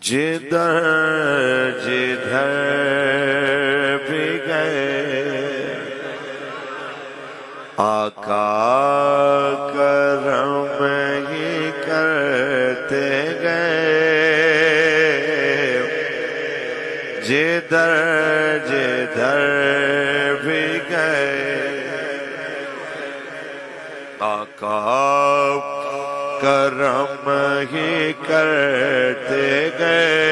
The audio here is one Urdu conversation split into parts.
جدھر جدھر بھی گئے آقا کرم ہی کرتے گئے، جدھر جدھر بھی گئے آقا کرم ہی کرتے گئے،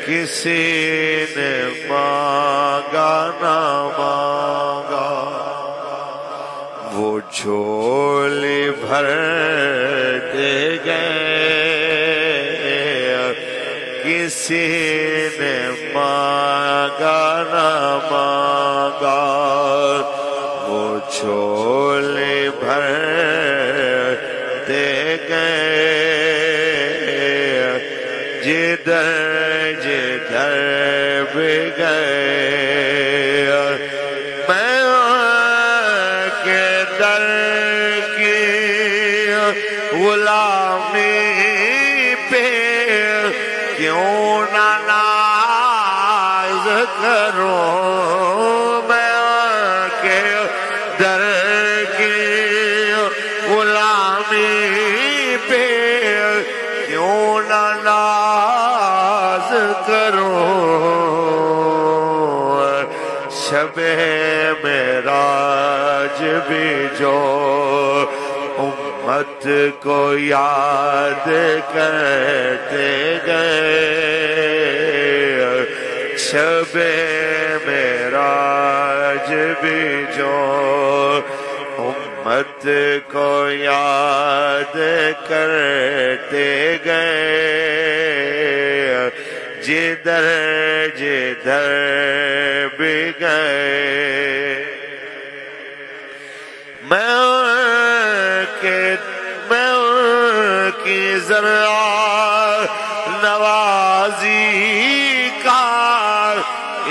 کسی نے مانگا نہ مانگا وہ جھولی بھرتے گئے، کسی نے مانگا نہ مانگا وہ جھولی بھرتے گئے، جدھر جدھر بھی گئے میں کے در کی غلامی پہ کیوں نہ ناز کروں، میں کے در کی غلامی پہ کیوں نہ ناز کروں، شب معراج بھی جو امت کو یاد کرتے گئے، شب معراج بھی جو امت کو یاد کرتے گئے، جدھر جدھر بھی گئے میں کی ذرا نوازی کا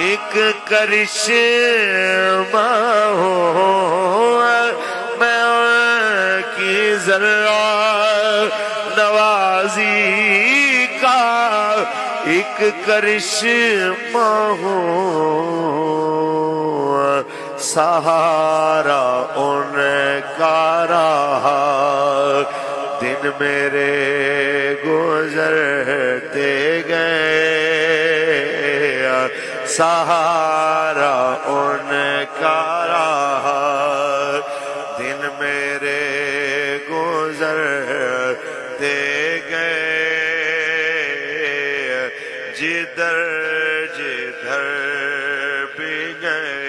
ایک کرشمہ ہوں، میں کی ذرا نوازی کا ایک کرشمہ ہوں، سہارا ان کا رہا دن میرے گزرتے گئے، سہارا ان کا رہا دن میرے گزرتے گئے، جدھر جدھر بھی گئے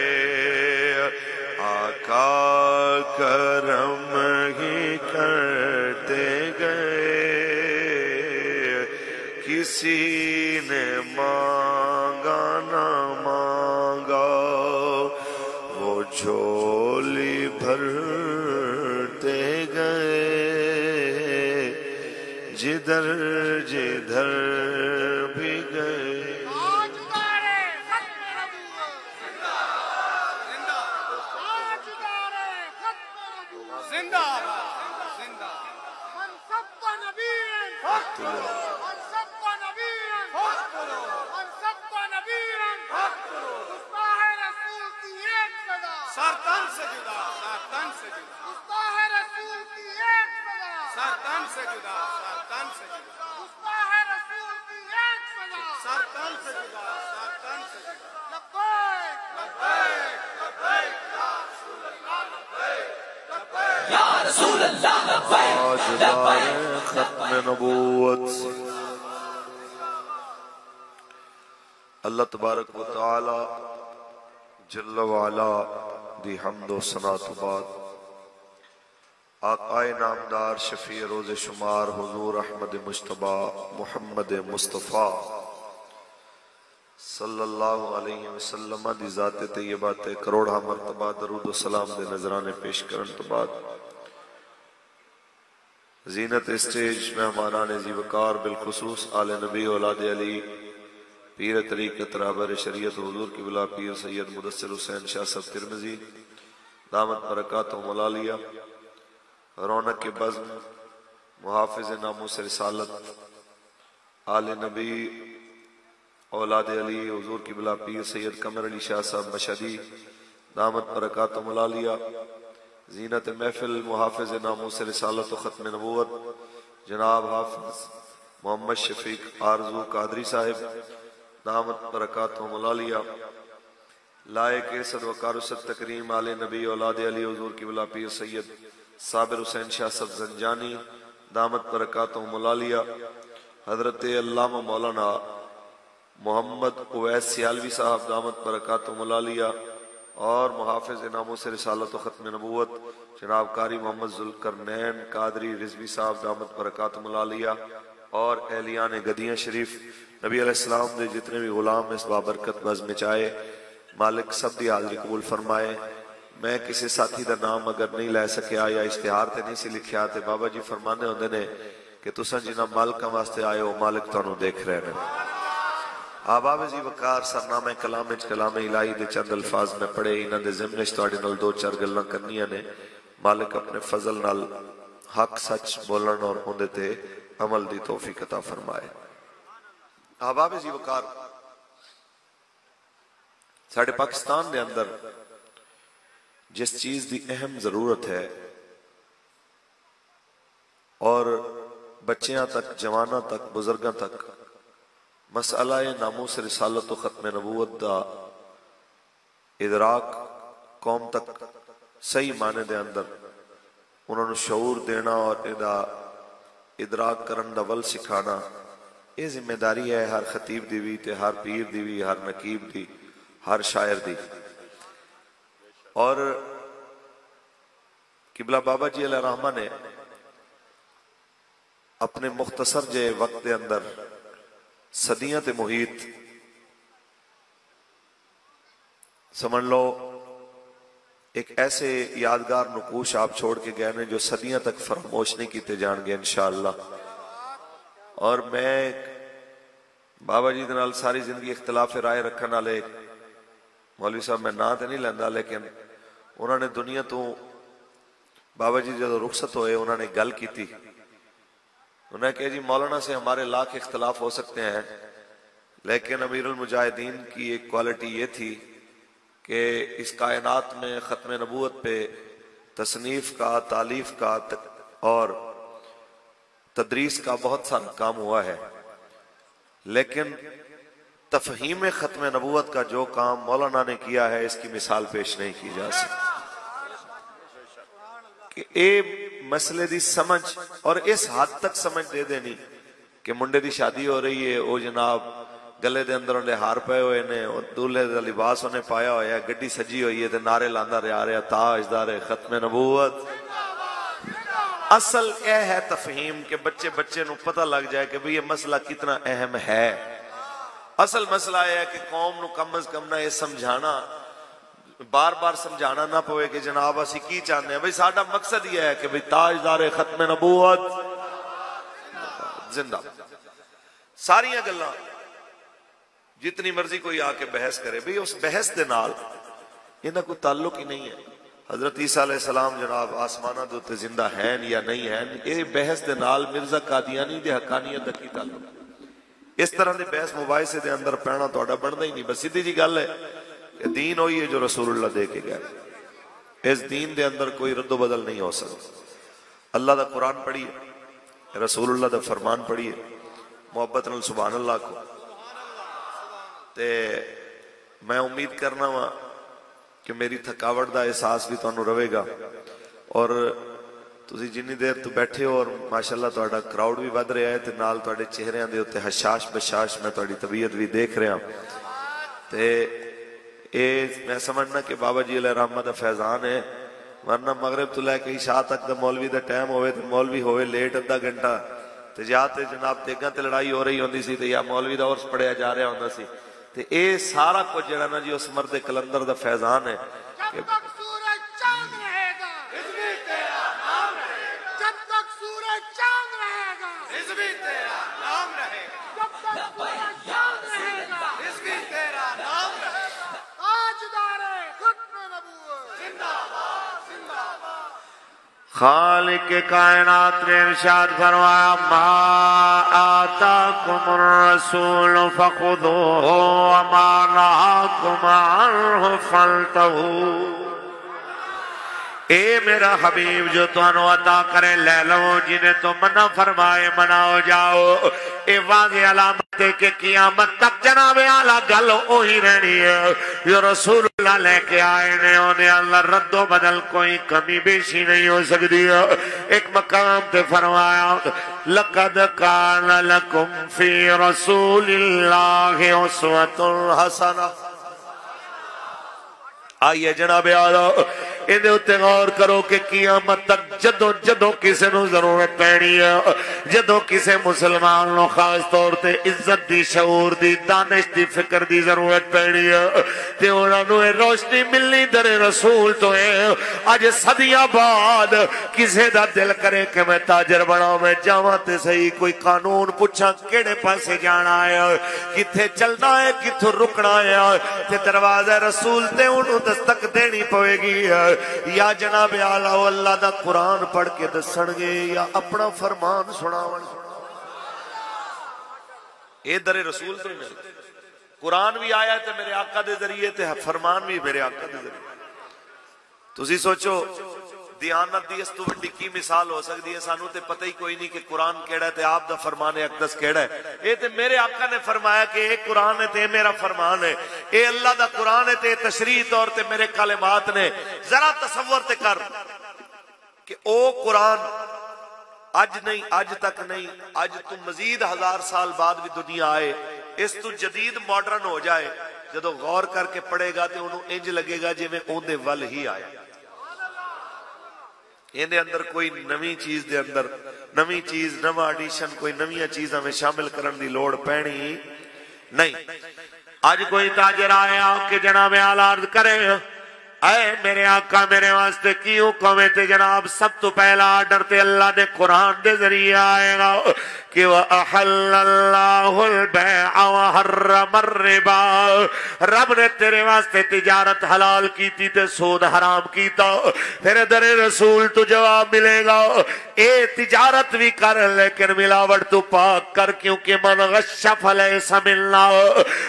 آقا کرم ہی کرتے گئے، کسی نے مانگا نہ مانگا وہ جھولی بھرتے گئے، جدھر جدھر بھی گئے ختم نبوت اللہ تبارک و تعالی جل وعلا دی حمد و ثنا تو بعد آقائے نامدار شفیع روز شمار حضور احمد مجتبی محمد مصطفیٰ صلی اللہ علیہ وسلم دی ذات طیبات کروڑا مرتبہ درود و سلام دے نظرانے پیش کرن تو بعد زینت اسٹیج مہمانان ذی وقار بالخصوص آل نبی اولاد علی پیر طریقت رہبر شریعت حضور کی بلا پیر سید مدثر حسین شاہ صاحب ترمذی دامت برکاتہم العالیہ، رونق کے بزم محافظ ناموس رسالت آل نبی اولاد علی حضور کی بلا پیر سید قمر علی شاہ صاحب مشہدی دامت برکاتہم العالیہ، زینت محفل محافظ ناموس رسالت و ختم نبوت جناب حافظ محمد شفیق آرزو قادری صاحب دامت برکاتہم العالیہ، لائق عزت و کارست تکریم آل نبی اولاد علی حضور کی بلا پیر سید صابر حسین شاہ صاحب زنجانی دامت برکاتہم العالیہ، حضرت علامہ مولانا محمد اویس سیالوی صاحب دامت برکاتہم العالیہ، اور محافظ ناموس رسالت و ختم نبوت جناب قاری محمد ذوالقرنین قادری رضوی صاحب دامت برکاتہم العالیہ، اور اہلیان گدیاں شریف نبی علیہ السلام دے جتنے بھی غلام اس بابرکت بز میں چاہے مالک سب دی حاضری قبول فرمائے۔ میں کسی ساتھی دا نام اگر نہیں لے سکیا یا اشتہار تے نہیں سی لکھیا تے بابا جی فرمانے ہوندے نے کہ تساں جنہ مالکاں واسطے آئے ہو مالک تانوں دیکھ رہے ہیں۔ آباب زی وقار سرنامہ کلام الہی دے چند الفاظ میں پڑھے، انہاں دے ضمن وچ تہاڈے نال دو چار گلاں کرنیاں نے۔ مالک اپنے فضل نال حق سچ بولن اور اون دے تے عمل دی توفیق عطا فرمائے۔ احباب زی وقار، ساڑھے پاکستان دے اندر جس چیز دی اہم ضرورت ہے اور بچیاں تک جواناں تک بزرگاں تک مسئلہ ناموس رسالت و ختم نبوت دا ادراک قوم تک صحیح معنی دے اندر انہوں نے شعور دینا اور ادا ادراک کرن دا ول سکھانا، یہ ذمہ داری ہے ہر خطیب دی بھی تے ہر پیر دی بھی، ہر نقیب دی، ہر شاعر دی۔ اور قبلہ بابا جی علیہ الرحمہ نے اپنے مختصر جے وقت دے اندر صدیاں تے محیط سمجھ لو ایک ایسے یادگار نقوش آپ چھوڑ کے گئے نے جو صدیاں تک فراموش نہیں کیتے جان گے انشاءاللہ۔ اور میں بابا جی دنال ساری زندگی اختلاف رائے رکھن والے مولوی صاحب میں نہ تے نہیں لیندا، لیکن انہوں نے دنیا تو بابا جی جب رخصت ہوئے انہوں نے گل کی تھی، انہوں نے کہا جی مولانا سے ہمارے لاکھ اختلاف ہو سکتے ہیں لیکن امیر المجاہدین کی ایک کوالٹی یہ تھی کہ اس کائنات میں ختم نبوت پہ تصنیف کا، تالیف کا اور تدریس کا بہت سارا کام ہوا ہے، لیکن تفہیم ختم نبوت کا جو کام مولانا نے کیا ہے اس کی مثال پیش نہیں کی جا سکتی۔ کہ اے مسئلے دی سمجھ اور اس حد تک سمجھ دے دینی کہ منڈے دی شادی ہو رہی ہے، او جناب گلے دے اندر انہیں ہار پائے ہوئے نے، دولہے دا لباس انہیں پایا ہویا ہے، گڈی سجی ہوئی ہے تے نعرے لاندہ رہا تاجدار ختم نبوت۔ اصل اے ہے تفہیم کہ بچے نو پتہ لگ جائے کہ بھئی یہ مسئلہ کتنا اہم ہے۔ اصل مسئلہ ہے کہ قوم نو کم از کم نہ یہ سمجھانا، بار بار سمجھانا نہ پوے کہ جناب اسی کی چاہنے ہیں، بھئی ساڈا مقصد یہ ہے کہ بھئی تاجدار ختم نبوت زندہ۔ ساریاں گلاں جتنی مرضی کوئی آ کے بحث کرے، بھئی اس بحث دے نال انہاں کوئی تعلق ہی نہیں ہے۔ حضرت عیسیٰ علیہ السلام جناب آسمانہ دوتے زندہ ہیں یا نہیں ہیں، یہ بحث دے نال مرزا قادیانی دے حقانیت دا کی تعلق ہے۔ اس طرح دے بحث مباحثے دے اندر پینا توڑا بڑھنا ہی نہیں، بس سیدھی جی گل ہے کہ دین ہوئی ہے جو رسول اللہ دے کے گئے، اس دین دے اندر کوئی رد و بدل نہیں ہو سکتا۔ اللہ دا قرآن پڑھیے، رسول اللہ دا فرمان پڑھیے، محبت نال سبحان اللہ کو، تے میں امید کرنا ہوا کہ میری تھکاوٹ دا احساس بھی تانوں رہے گا، اور تسی جنی دیر تو بیٹھے ہو اور ماشاءاللہ تہاڈا کراؤڈ بھی ود رہا ہے تے نال تہاڈے چہریاں دے اوتے حشاش بشاش میں تہاڈی طبیعت بھی دیکھ رہا تے اے میں سمجھنا کہ بابا جی علیہ رحمت دا فیضان ہے، ورنہ مغرب تو لے کے عشاء تک دا مولوی دا ٹائم ہوئے تے مولوی ہوئے لیٹ آدھا گھنٹہ تے یا تے جناب دیگاں تے لڑائی ہو رہی ہوندی سی تے یا مولوی دا عرس پڑھیا جا رہا ہوندا سی، تے اے سارا کچھ جڑا نا جی اس مرد کلندر دا فیضان ہے۔ جب تک سورج چاند رہے گا حزبی تیرا نام رہے گا، جب تک سورج چاند رہے گا حزبی تیرا نام رہے گا، جب تک سورج چاند رہے گا حزبی تیرا نام رہے گا۔ تاجدار ختم نبوت زندہ باد زندہ باد۔ خالق کائنات نے ارشاد فرمایا ما آتاکم الرسول فخذوہ وما نہاکم عنہ فانتہوا۔ اے میرا حبیب جو تانوں عطا کرے لے لو، جنہیں تو منع فرمائے منع ہو جاؤ۔ اے واضح علامت ہے کہ قیامت تک جناب اعلیٰ گل وہی رہنی ہے جو رسول اللہ لے کے آئے نے، انہیں اللہ رد و بدل کوئی کمی بیشی نہیں ہو سکتی ہے۔ ایک مقام تے فرمایا لَقَدْ كَانَ لَكُمْ فِي رَسُولِ اللَّهِ أُسْوَةٌ حَسَنَةٌ۔ آئیے جناب اعلیٰ اندے اتے غور کرو کہ قیامت تک جدوں کسے نو ضرورت پینی ہے، جدوں کسے مسلمان نو خاص طور تے عزت دی، شعور دی، دانش دی، فکر دی ضرورت پینی ہے تے انہاں نو روشنی ملنی در رسول تو ہے۔ آج صدیاں بعد کسے دا دل کرے کہ میں تاجر بنا، میں جاواں تے صحیح کوئی قانون پوچھاں کیڑے پاسے جانا ہے، کتھے چلنا ہے، کتھوں رکنا ہے، تے دروازہ رسول تے انہوں دستک دینی پوے گی ہے۔ یا جناب اعلیٰ اللہ دا قرآن پڑھ کے دسن گے یا اپنا فرمان سناون۔ اے در رسول تو نہیں، قرآن بھی آیا ہے تے میرے آقا دے ذریعے تے فرمان بھی میرے آقا دے ذریعے۔ تسی سوچو دیانت دی اس تو بڑی کی مثال ہو سکتی ہے؟ سانو تے پتہ ہی کوئی نہیں کہ قرآن کیڑا ہے تے آپ دا فرمان اقدس کیڑا ہے۔ اے تے میرے آقا نے فرمایا کہ اے قرآن ہے تے میرا فرمان ہے، اے اللہ دا قرآن ہے تے تشریح طور تے میرے کلمات نے۔ ذرا تصور تے کر کہ او قرآن اج نہیں، اج تک نہیں، اج تو مزید 1000 سال بعد بھی دنیا آئے، اس تو جدید ماڈرن ہو جائے، جدو غور کر کے پڑھے گا تے انہوں انج لگے گا جی میں اون دے ول ہی آیا۔ ان دے اندر کوئی نویں چیز دے اندر نویں چیز، نواں ایڈیشن، کوئی نویں چیز ہمیں شامل کرن دی لوڑ پینی نہیں۔ آج کوئی تاجر آیا کہ جناب اعلیٰ عرض کرے اے میرے آقا میرے واسطے کی حکم ہے تے جناب سب تو پہلا آرڈر تے اللہ نے قرآن دے ذریعے آئے گا کہ وَأَحَلَّ اللَّهُ الْبَيْعَ وَحَرَّمَ الرِّبَا۔ رب نے تیرے واسطے تجارت حلال کیتی تے سود حرام کیتا۔ پھر در رسول تو جواب ملے گا اے تجارت بھی کر لیکن ملاوٹ تو پاک کر، کیونکہ من غش فلیس منا،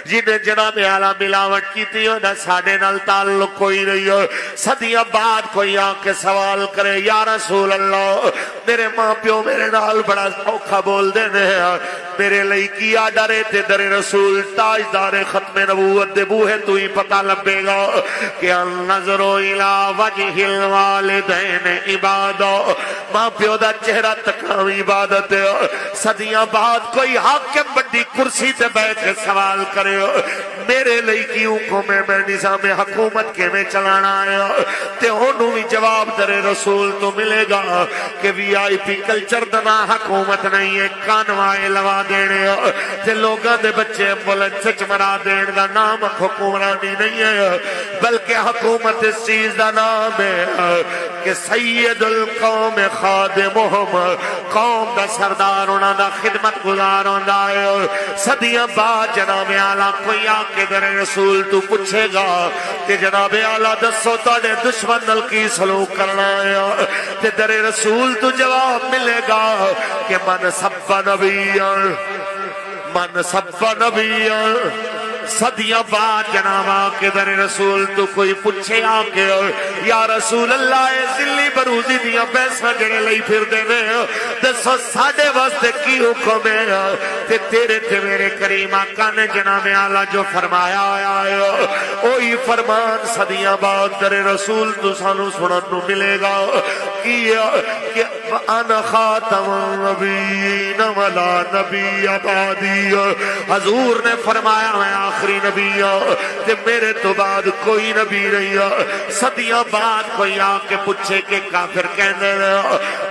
جنہیں جناب اعلیٰ ملاوٹ کیتی ہو نہ ساڑے نال تعلق کوئی نہیں ہو۔ صدیاں بعد کوئی آ کے سوال کرے یا رسول اللہ میرے ماں پیو میرے نال بڑا اوکھا بول دینے ہیں، میرے لئی کی آڈر تے در رسول تاجدار ختم نبوت دے بوہے تو ہی پتہ لبے گا کہ النظر الى وجہ الوالدین عبادہ، ماں پیو دا چہرہ تکنا عبادت ہے۔ صدیاں بعد کوئی حاکم بڑی کرسی تے بیٹھ کے سوال کرے میرے لئی کی حکم ہے، میں نظام حکومت کے میں چلانا ہے تے انہوں بھی جواب در رسول تو ملے گا کہ وی آئی پی کلچر دنا حکومت نہیں ہے، کانوائے لوا دینے تے لوگاں دے بچے ایمبولینس سچ مرا دین دا نام حکمرانی نہیں ہے، بلکہ حکومت اس چیز دا نام ہے کہ سید القوم خادمہم، قوم دا سردار انہاں دا خدمت گزار ہوندا ہے۔ صدیاں بعد جناب اعلیٰ کوئی آ کے در رسول تو پوچھے گا کہ جناب اعلیٰ دسو تاڑے دشمن نال کی سلوک کرنا ہے تے در رسول تو جواب ملے گا کہ من سب نبیان، من سب نبیان۔ صدیاں بعد جناب آکے در رسول تو کوئی پوچھے آکے یا رسول اللہ اے ذلی بروزی دیا پیسہ جڑے لئی پھر دینے دسو ساڑے واسطے کی حکم ہے تے تیرے تے میرے کریم آقا نے جناب اعلیٰ جو فرمایا ہے وہی فرمان صدیاں بعد در رسول تو سانو سنن ملے گا کہ انا خاتم النبیین ولا نبی بعدی، حضور نے فرمایا میں آخری نبی تے میرے تو بعد کوئی نبی نہیں۔ صدیاں بعد کوئی آ کے پوچھے کہ کافر کہنے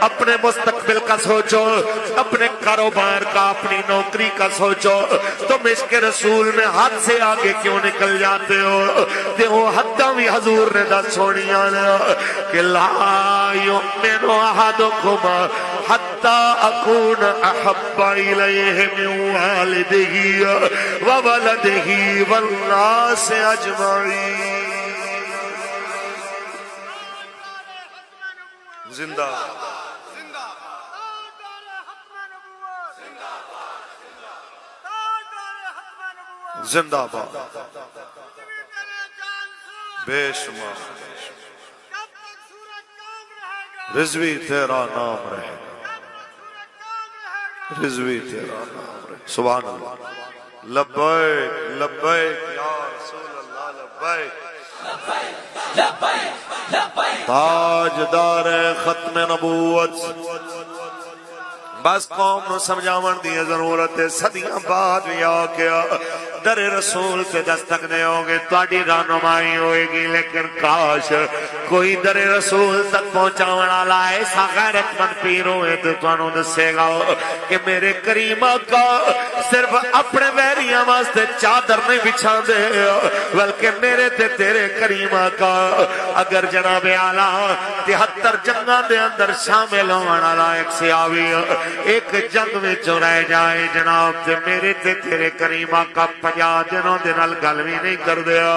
اپنے مستقبل کا سوچو، اپنے کاروبار کا، اپنی نوکری کا سوچو، تم عشق رسول میں حد سے آگے کیوں نکل جاتے ہو؟ تے وہ حداں بھی حضور نے دس سونیاں کہ لا یؤمن احدکم حتی اکون احب الیہ من والدہ وولدہ والناس اجمعین۔ زندہ زندہ باد بے شمار رضوی تیرا نام رہے گا رضوی تیرا نام رہے سبحان اللہ لبیک لبیک یا رسول اللہ لبیک تاجدار ختم نبوت بس قوم نو سمجھاون دی ضرورت ہے صدیاں بعد بھی آ کے در رسول سے دستک دے ہوگے تواڈی رہنمائی ہوئے گی لیکن کاش کوئی در رسول تک پہنچاون والا ایسا غیرت مند پیر ہوئے تو تانوں دسے گا کہ میرے کریم آقا صرف اپنے ویریاں واسطے چادر نہیں بچھا دے بلکہ میرے تے تیرے کریم آقا اگر جناب اعلیٰ 73 جنگاں دے اندر شامل ہون والا ایک سیاوی ایک جنگ میں رہ جائے جناب تے میرے تے تیرے کریم آقا 50 دنوں دے نال گل بھی نہیں کر دیا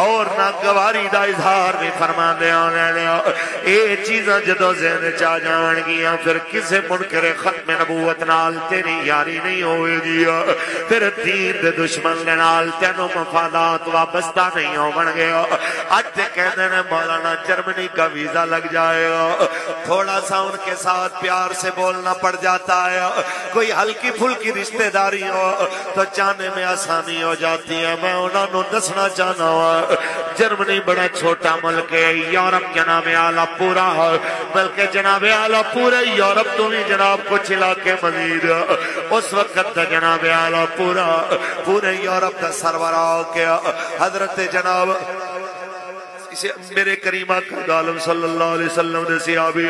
اور نہ گواری دا اظہار نہیں فرما دیا اے چیزاں جدو ذہن چاہ جان گیا پھر کسے منکر ختم نبوت نال تیری یاری نہیں ہوئے گیا پھر دین دے دشمن دے نال تینوں مفادات وابستہ نہیں ہو بن گیا آج تے کہنے نے مولانا جرمنی کا ویزا لگ جائے گا تھوڑا سا ان کے ساتھ پیار سے بولنا پڑ جاتا ہے کوئی ہلکی پھلکی رشتہ داری ہو تو جانے میں آسانی ہو جاتی ہے میں انہوں نے دسنا چاہنا ہوں جرمنی بڑا چھوٹا ملک ہے یورپ جناب اعلیٰ پورا ہے بلکہ جناب اعلیٰ پورے یورپ تو بھی جناب کچھ علاقے مزید اس وقت جناب اعلیٰ پورے یورپ کا سربراہ کیا حضرت جناب اسے میرے کریمہ کا عالم صلی اللہ علیہ وسلم دے صحابی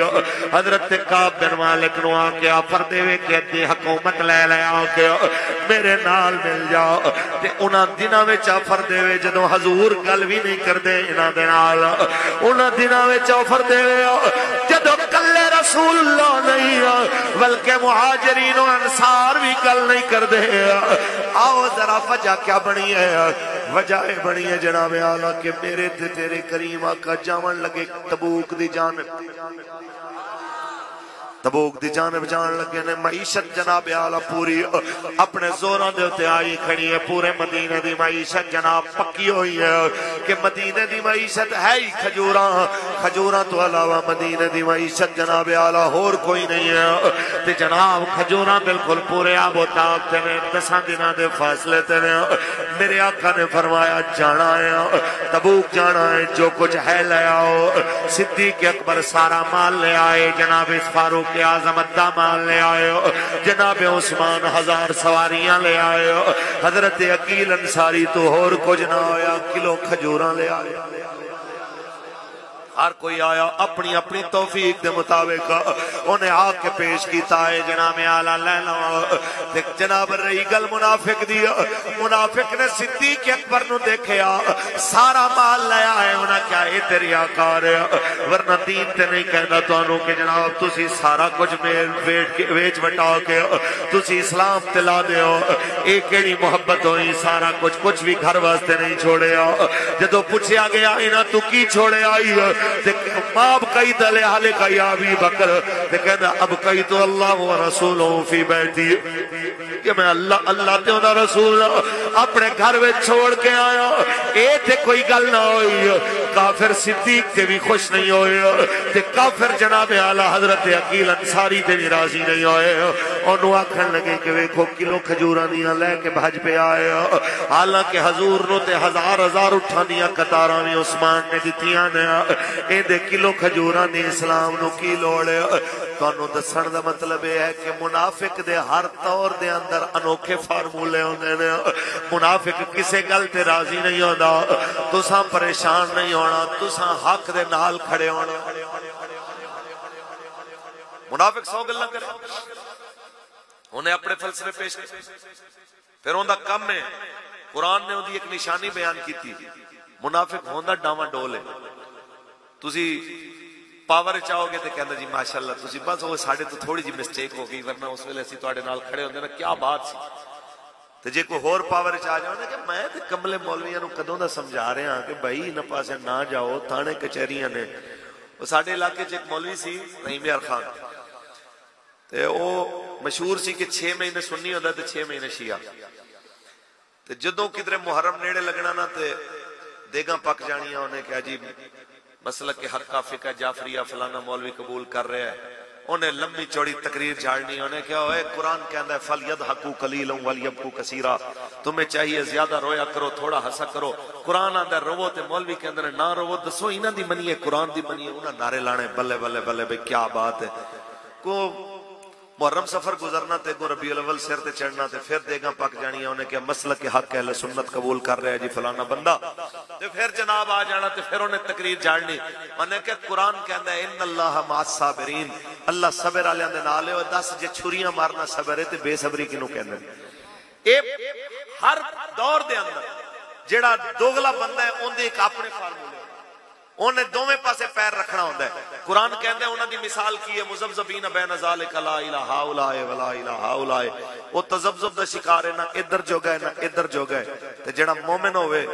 حضرت کعب بن مالک نو آکے پردے وے کے دی حکومت لے لیا آکے میرے نال مل جاؤ تے انہاں دناں وچ پردے وے جدوں حضور گل بھی نہیں کردے انہاں دے نال انہاں دناں وچ پردے وے جدوں کلے رسول اللہ نہیں بلکہ مہاجرین و انصار بھی گل نہیں کردے آؤ ذرا وجہ کیا بنی ہے وجہ بنی ہے جناب اعلیٰ کہ میرے تے تیرے کریم آقا جاون لگے تبوک دی جانب جان لگے نے معیشت جناب اعلیٰ پوری اپنے زوراں دے تے آئی کھڑی ہے پورے مدینے دی معیشت جناب پکی ہوئی ہے کہ مدینے دی معیشت ہے ہی کھجوراں تو علاوہ مدینے دی معیشت جناب اعلیٰ اور کوئی نہیں ہے تے جناب کھجوراں بالکل پورے آب و تاب تے نے 10 دنوں دے فاصلے تے نے میرے آقا نے فرمایا جانا ہے تبوک جانا ہے جو کچھ ہے لے آؤ صدیق اکبر سارا مال لے آئے جناب اس فاروق اعظم ادھا مال لے آئے جناب عثمان 1000 سواریاں لے آئے حضرت عقیل انصاری تو اور کچھ نہ ہویا کلو کھجوراں لے آئے ہر کوئی آیا اپنی اپنی توفیق دے مطابق انہیں آ کے پیش کیتا ہے جناب اعلیٰ لے لو جناب رہی گل منافق دیا منافق نے صدیق اکبر نو دیکھیا سارا مال لے آئے انہاں کیا اے تیری آکار ہے ورنہ دین تے نہیں کہنا تو انہوں کہ جناب تسی سارا کچھ ویچ بٹا کے تسی اسلام تلا دے ہو ایک ایڑی محبت ہوئی سارا کچھ بھی گھر واسطے نہیں چھوڑے جدو پوچھیا گیا انہاں تو کی چھوڑے آئی ماب کئی دلے حالے کئی آبی بکر کہنا اب کئی تو اللہ و رسولوں فی بیٹی کہ میں اللہ تے ہونا رسول اپنے گھر میں چھوڑ کے آیا اے تے کوئی گل نہ ہوئی کافر صدیق تے بھی خوش نہیں ہوئے تے کافر جناب اعلیٰ حضرت عقیل انصاری تے بھی راضی نہیں ہوئے انہوں آکھن لگے کہ ویکھو کلو کھجوراں دیاں لے کے بھج پہ آئے حالانکہ حضور نو تے ہزار اٹھا دیاں قطاراں بھی عثمان نے دتیاں نے اے دے کلو کھجوراں دی اسلام نو کی لوڑ ہے تانوں دسن دا مطلب ہے کہ منافق دے ہر طور دے اندر انوکھے فارمولے ہوندے نے منافق کسے گل تے راضی نہیں ہوندا تساں پریشان نہیں ہونا تساں حق دے نال کھڑے ہونا منافق 100 گلاں کرے انہیں اپنے فلسفے پیش کرے پھر اوندا کم ہے قرآن نے اودی ایک نشانی بیان کی تھی منافق ہوندا ڈاواں ڈول ہے تسی پاور چاہو گے تو کہنا جی ماشاءاللہ تسی بس وہ ساڑھے تو تھوڑی جی مسٹیک ہو گئی ورنہ اس ویلے اسی تواڈے نال کھڑے ہوندے نا کیا بات سی تے جے کوئی ہور پاور چاہ جاؤ نا کہ میں تے کملے مولویاں نو کدوں دا سمجھا رہا ہاں کہ بھائی انہاں پاسے نہ جاؤ تھانے کچہریاں نے وہ ساڈے علاقے ایک مولوی سی رحیم یار خان تے وہ مشہور سی کہ 6 مہینے سنی ہوتا تے 6 مہینے شیعہ تے جدوں کدھر محرم نیڑے لگنا نا تے دیگاں پک جانیاں انہیں کہ جی مسلک کے حق فقہ جعفریہ فلانا مولوی قبول کر رہے ہیں انہیں لمبی چوڑی تقریر جھاڑنی انہیں کیا ہوئے قرآن کہندا ہے فَلْيَضْحَكُوا قَلِيلًا وَلْيَبْكُوا كَثِيرًا تمہیں چاہیے زیادہ رویا کرو تھوڑا ہنسا کرو قرآن آندا رو تے مولوی کہندے نے نہ رو دسو انہاں دی منیے قرآن دی منیے انہاں نعرے لانے بلے بلے بلے بھئی کیا بات ہے کو محرم سفر گزرنا تے کو ربیع الاول سر تے چڑھنا تے پھر دیگاں پک جانیاں انہیں کہ مسلک کے حق اہل سنت قبول کر رہے ہیں جی فلانا بندہ تے پھر جناب آ جانا تے پھر انہیں تقریر جھاڑنی انہیں کہ قرآن کہندا ہے ان اللہ مع الصابرین اللہ صبر والےاں دے نال ہے 10 جے چھریاں مارنا صبر ہے تے بے صبری کینوں کہندے اے ہر دور دے اندر جیڑا دوغلا بندہ ہے اون دے ایک اپنے فارمولے انہیں دوویں پاسے پیر رکھنا ہوتا ہے قرآن کہندے انہاں دی مثال کی ہے مذبذبین بین ذالک لا الہ الا ولا الہ الا وہ تذبذب دا شکار ہے نہ ادھر جوگا ہے نہ ادھر جوگا ہے تے جڑا مومن ہوئے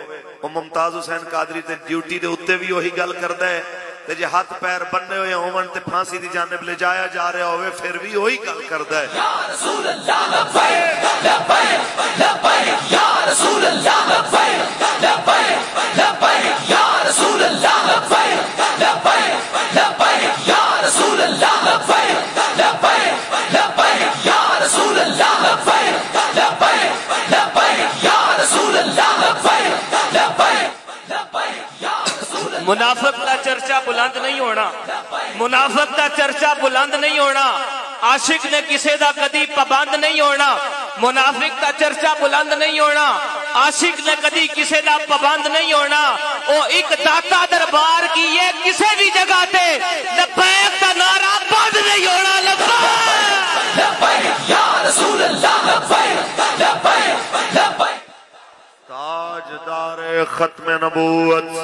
وہ ممتاز حسین قادری تے ڈیوٹی دے اوتے بھی وہی گل کردا ہے تے جے ہاتھ پیر بننے ہوئے ہون تے پھانسی دی جانب لے جایا جا رہا ہوئے پھر بھی وہی گل کردا ہے یا رسول اللہ لبیک لبیک لبیک یا رسول اللہ لبیک لبیک لبیک یا رسول اللہ لبیک لبیک لبیک یا رسول اللہ لبیک لبیک لبیک یا رسول اللہ لبیک لبیک لبیک یا رسول اللہ لبیک لبیک لبیک یا رسول اللہ منافق کا چرچا بلند نہیں ہونا منافق کا چرچا بلند نہیں ہونا عاشق نے کسے دا کدی پابند نہیں ہونا منافق کا چرچا بلند نہیں ہونا عاشق نے کدی کسے دا پابند نہیں ہونا او ایک داتا دربار کی یہ کسے بھی جگہ تے لبیک دا نعرہ بند نہیں ہونا لبیک لبیک یا رسول اللہ لبیک لبیک لبیک تاجدار ختم نبوت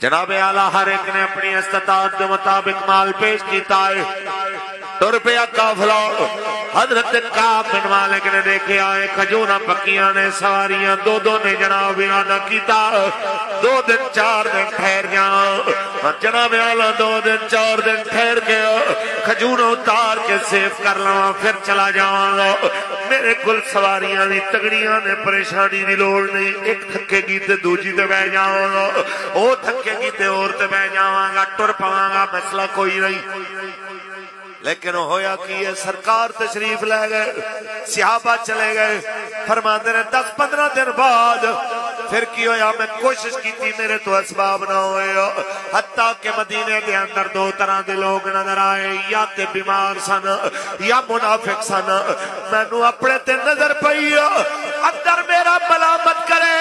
جناب اعلیٰ ہر ایک نے اپنی استطاعت کے مطابق مال پیش کیتا ہے روپیہ قافلہ حضرت کعب بن مالک نے دیکھے آئے کھجوراں پکیاں نے سواریاں دو نے جناب ارادہ کیتا 2 دن 4 دن ٹھہر گیا جناب اعلیٰ 2 دن 4 دن ٹھہر گیا کھجوراں اتار کے سیف کر لواں پھر چلا جاواں گا میرے کل سواریاں دی تگڑیاں نے پریشانی دی لوڑ نہیں ایک تھکے گی تے دوجی تے بہ جاواں گا او تھکے گی تے اور تے بہ جاواں گا ٹر پواں گا مسئلہ کوئی نہیں لیکن ہویا کی ہے سرکار تشریف لے گئے صحابہ چلے گئے فرماتے ہیں 10-15 دن بعد پھر کی ہویا میں کوشش کی تھی میرے تو اسباب نہ ہوئے حتیٰ کہ مدینے کے اندر 2 طرح دے لوگ نظر آئے یا تے بیمار سن یا منافق سن میں نو اپنے تے نظر پئی اندر میرا ملامت کرے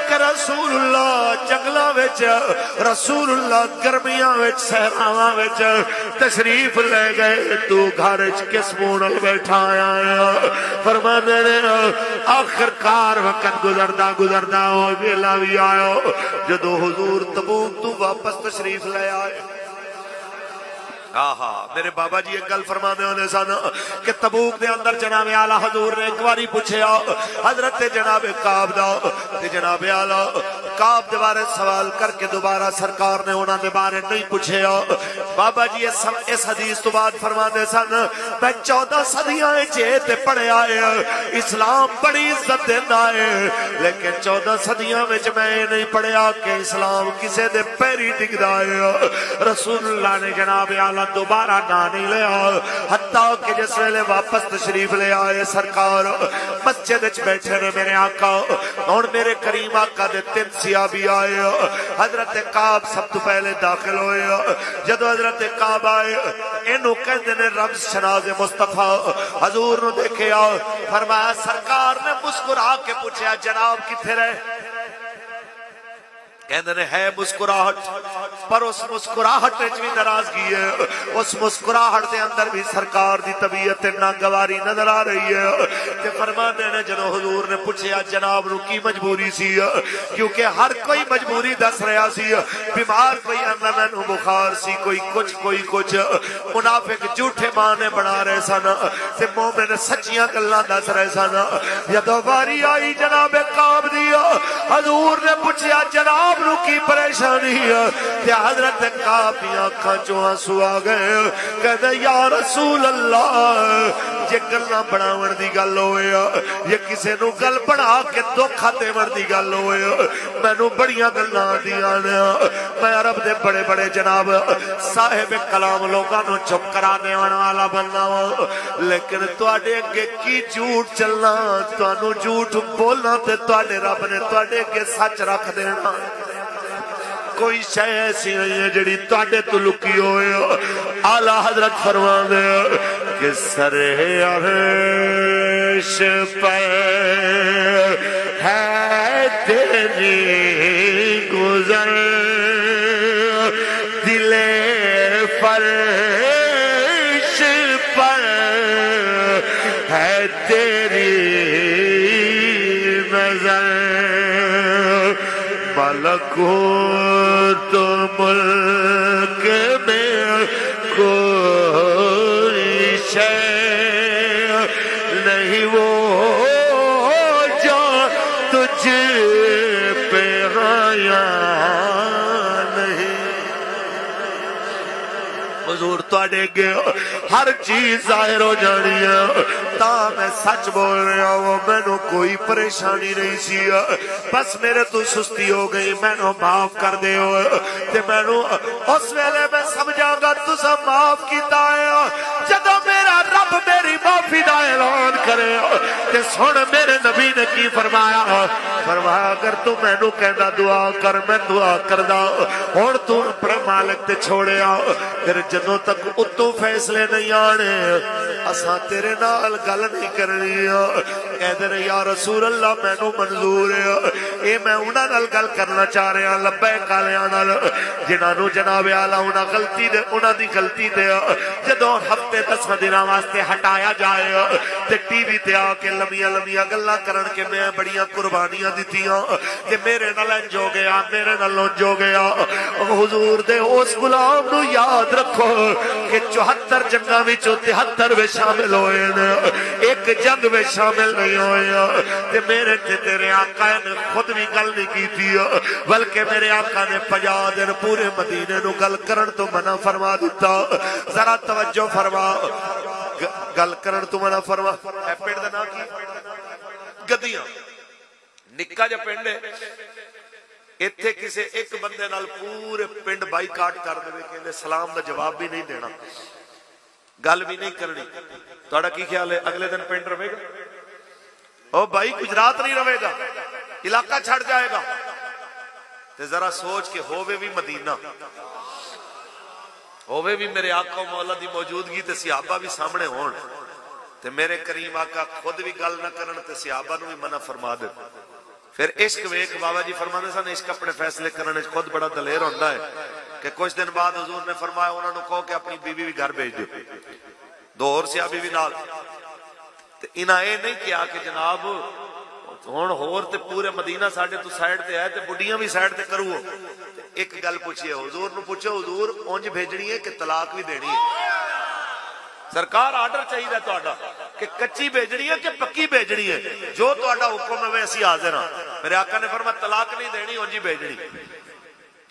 کہ رسول اللہ جنگلاں وچ رسول اللہ گرمیاں وچ صحراواں وچ تشریف لے گئے تو گھر وچ کس منہ نال بیٹھا آیا فرماندے نے آخرکار وقت گزردا گزردا او ویلا بھی آیا جدو حضور تبوک تو واپس تشریف لے آئے میرے بابا جی ایک گل فرما دے ہونے سن کہ تبوک دے اندر جناب اعلیٰ حضور نے ایک باری پوچھے حضرت جناب کعب دا تے جناب اعلیٰ کعب دے بارے سوال کر کے دوبارہ سرکار نے انہاں دے بارے نہیں پوچھے بابا جی اس حدیث تو بعد فرما دے سن میں 14 صدیاں تے پڑھے آئے اسلام بڑی عزت دیندا ہے لیکن 14 صدیاں وچ میں نہیں پڑھیا کہ اسلام کسے دے پیری ڈگدا ہے رسول اللہ نے جناب اعلیٰ دوبارہ نہ نہیں لیا حتیٰ کہ جس ویلے واپس تشریف لے آئے سرکار مسجد وچ بیٹھے نے میرے آقا اور میرے کریم آقا دے 3 صحابی آئے حضرت کعب سب تو پہلے داخل ہوئے جدو حضرت کعب آئے انہوں کہندے نے رمز شناز مصطفیٰ حضور نو دیکھے فرمایا سرکار نے مسکرا کے پوچھا جناب کتھے رہے کہندے نے ہے مسکراہٹ پر اس مسکراہٹ وچ بھی ناراضگی ہے، اس مسکراہٹ دے اندر بھی سرکار دی طبیعت ناگواری نظر آ رہی ہے۔ تے فرماتے ہیں جدوں حضور نے پوچھیا جناب نو کی مجبوری سی، کیونکہ ہر کوئی مجبوری دس رہا سی، بیمار کوئی آندا مینوں بخار سی، کوئی کچھ کوئی کچھ، منافق جھوٹے بہانے بنا رہے سن تے مومن سچیاں گلاں دس رہے سن۔ جدوں واری آئی جناب کعب دی، حضور نے پوچھیا جناب نو کی پریشانی ہے، تے حضرت کعب دی اکھاں چوں آنسو آ گئے، کہندے یا رسول اللہ جے گلاں بناون دی گل ہوئے یا کسے نو گل بنا کے دھوکھا دیون دی گل ہوئے، مینوں بڑیاں گلاں آندیاں نے، میں عرب دے بڑے بڑے جناب صاحب کلام لوگاں نو چپ کرا دیون والا بندہ ہاں، لیکن تواڈے اگے کی جھوٹ چلنا، تانوں جھوٹ بولنا تے تواڈے رب نے تواڈے اگے سچ رکھ دینا۔ کوئی شے ایسی نہیں ہے جڑی تواڈے تو لکی ہوئے۔ اعلیٰ حضرت فرماندے کہ سر عرش پر ہے تیری گزر، دل فرش پر ہے تیری نظر، ملکوت ملک میں کوئی شے نہیں وہ جو تجھ پہ آیا نہیں۔ حضور تواڈے اگے ہر چیز ظاہر ہو جانی ہے، تا میں سچ بول رہا ہوں، مینوں کوئی پریشانی نہیں سی، بس میرے تو سستی ہو گئی، مینوں معاف کر دے ہو تے مینوں اس ویلے میں سمجھاں گا تساں معاف کیتا ہے جدوں میرا رب میری معافی دا اعلان کرے۔ تے سن میرے نبی نے کی فرمایا، فرمایا اگر تو مینوں کہندا دعا کر میں دعا کردا، ہن تو اپنے مالک تے چھوڑیا، پھر جدوں تک اتوں فیصلے نہیں آنے اساں تیرے نال گل نہیں کرنی۔ کہتے ہیں یا رسول اللہ مینوں منظور ہے، اے میں انہاں نال گل کرنا چاہ رہا ہاں، لبیک آلیاں نال جنہاں نو جناب اعلیٰ انہاں دی غلطی تے جدوں ہفتے 10 دناں واسطے ہٹایا جائے تے ٹی وی تے آ کے لمیاں لمیاں گلاں کرن کے میں بڑیاں قربانیاں دتیاں تے میرے نال انج ہو گیا، میرے نال انج ہو گیا۔ حضور دے اس غلام نو یاد رکھو کہ 74 جنگاں وچوں 73 وچ شامل ہوئے نے، ایک جنگ میں شامل نہیں ہوئے تے میرے تے تیرے آقا نے خود بھی گل نہیں کی تھی، بلکہ میرے آقا نے 50 دن پورے مدینے نو گل کرن تو منع فرما دیتا۔ ذرا توجہ فرما، گل کرن تو منع فرما۔ اے پنڈ دا نام کی؟ گدیاں، نکا جا پنڈ ہے، ایتھے کسے ایک بندے نال پورے پنڈ بائیکاٹ کر دے کہ سلام دا جواب بھی نہیں دینا، گل بھی نہیں کرنی، تہاڈا کی خیال ہے اگلے دن پنڈ رہے گا؟ او بھائی گجرات نہیں رہے گا، علاقہ چھڑ جائے گا۔ تے ذرا سوچ کے ہووے بھی مدینہ، ہووے بھی میرے آقا و مولا دی موجودگی تے صحابہ بھی سامنے ہون تے میرے کریم آقا خود بھی گل نہ کرن تے صحابہ نو بھی منع فرما دے۔ پھر عشق ویکھ، بابا جی فرماندے سن عشق اپنے فیصلے کرنے خود بڑا دلیر ہوندا ہے کہ کچھ دن بعد حضور نے فرمایا انہوں نے کہو کہ اپنی بیوی بھی گھر بھیج دیو، 2 اور صحابی بھی نال۔ تے انہاں اے نہیں کیا کہ جناب ہن ہور تے پورے مدینہ ساڈے تو سائیڈ تے ہے تے بڈیاں بھی سائیڈ تے کرو۔ ایک گل پوچھیے حضور نو، پوچھو حضور اونج بھیجنی ہے کہ طلاق بھی دینی ہے؟ سرکار آرڈر چاہیے تہاڈا کہ کچی بھیجنی ہے کہ پکی بھیجنی ہے، جو تہاڈا حکم ہے اسی حاضر ہاں۔ میرے آقا نے فرمایا طلاق نہیں دینی، اونج بھیجنی۔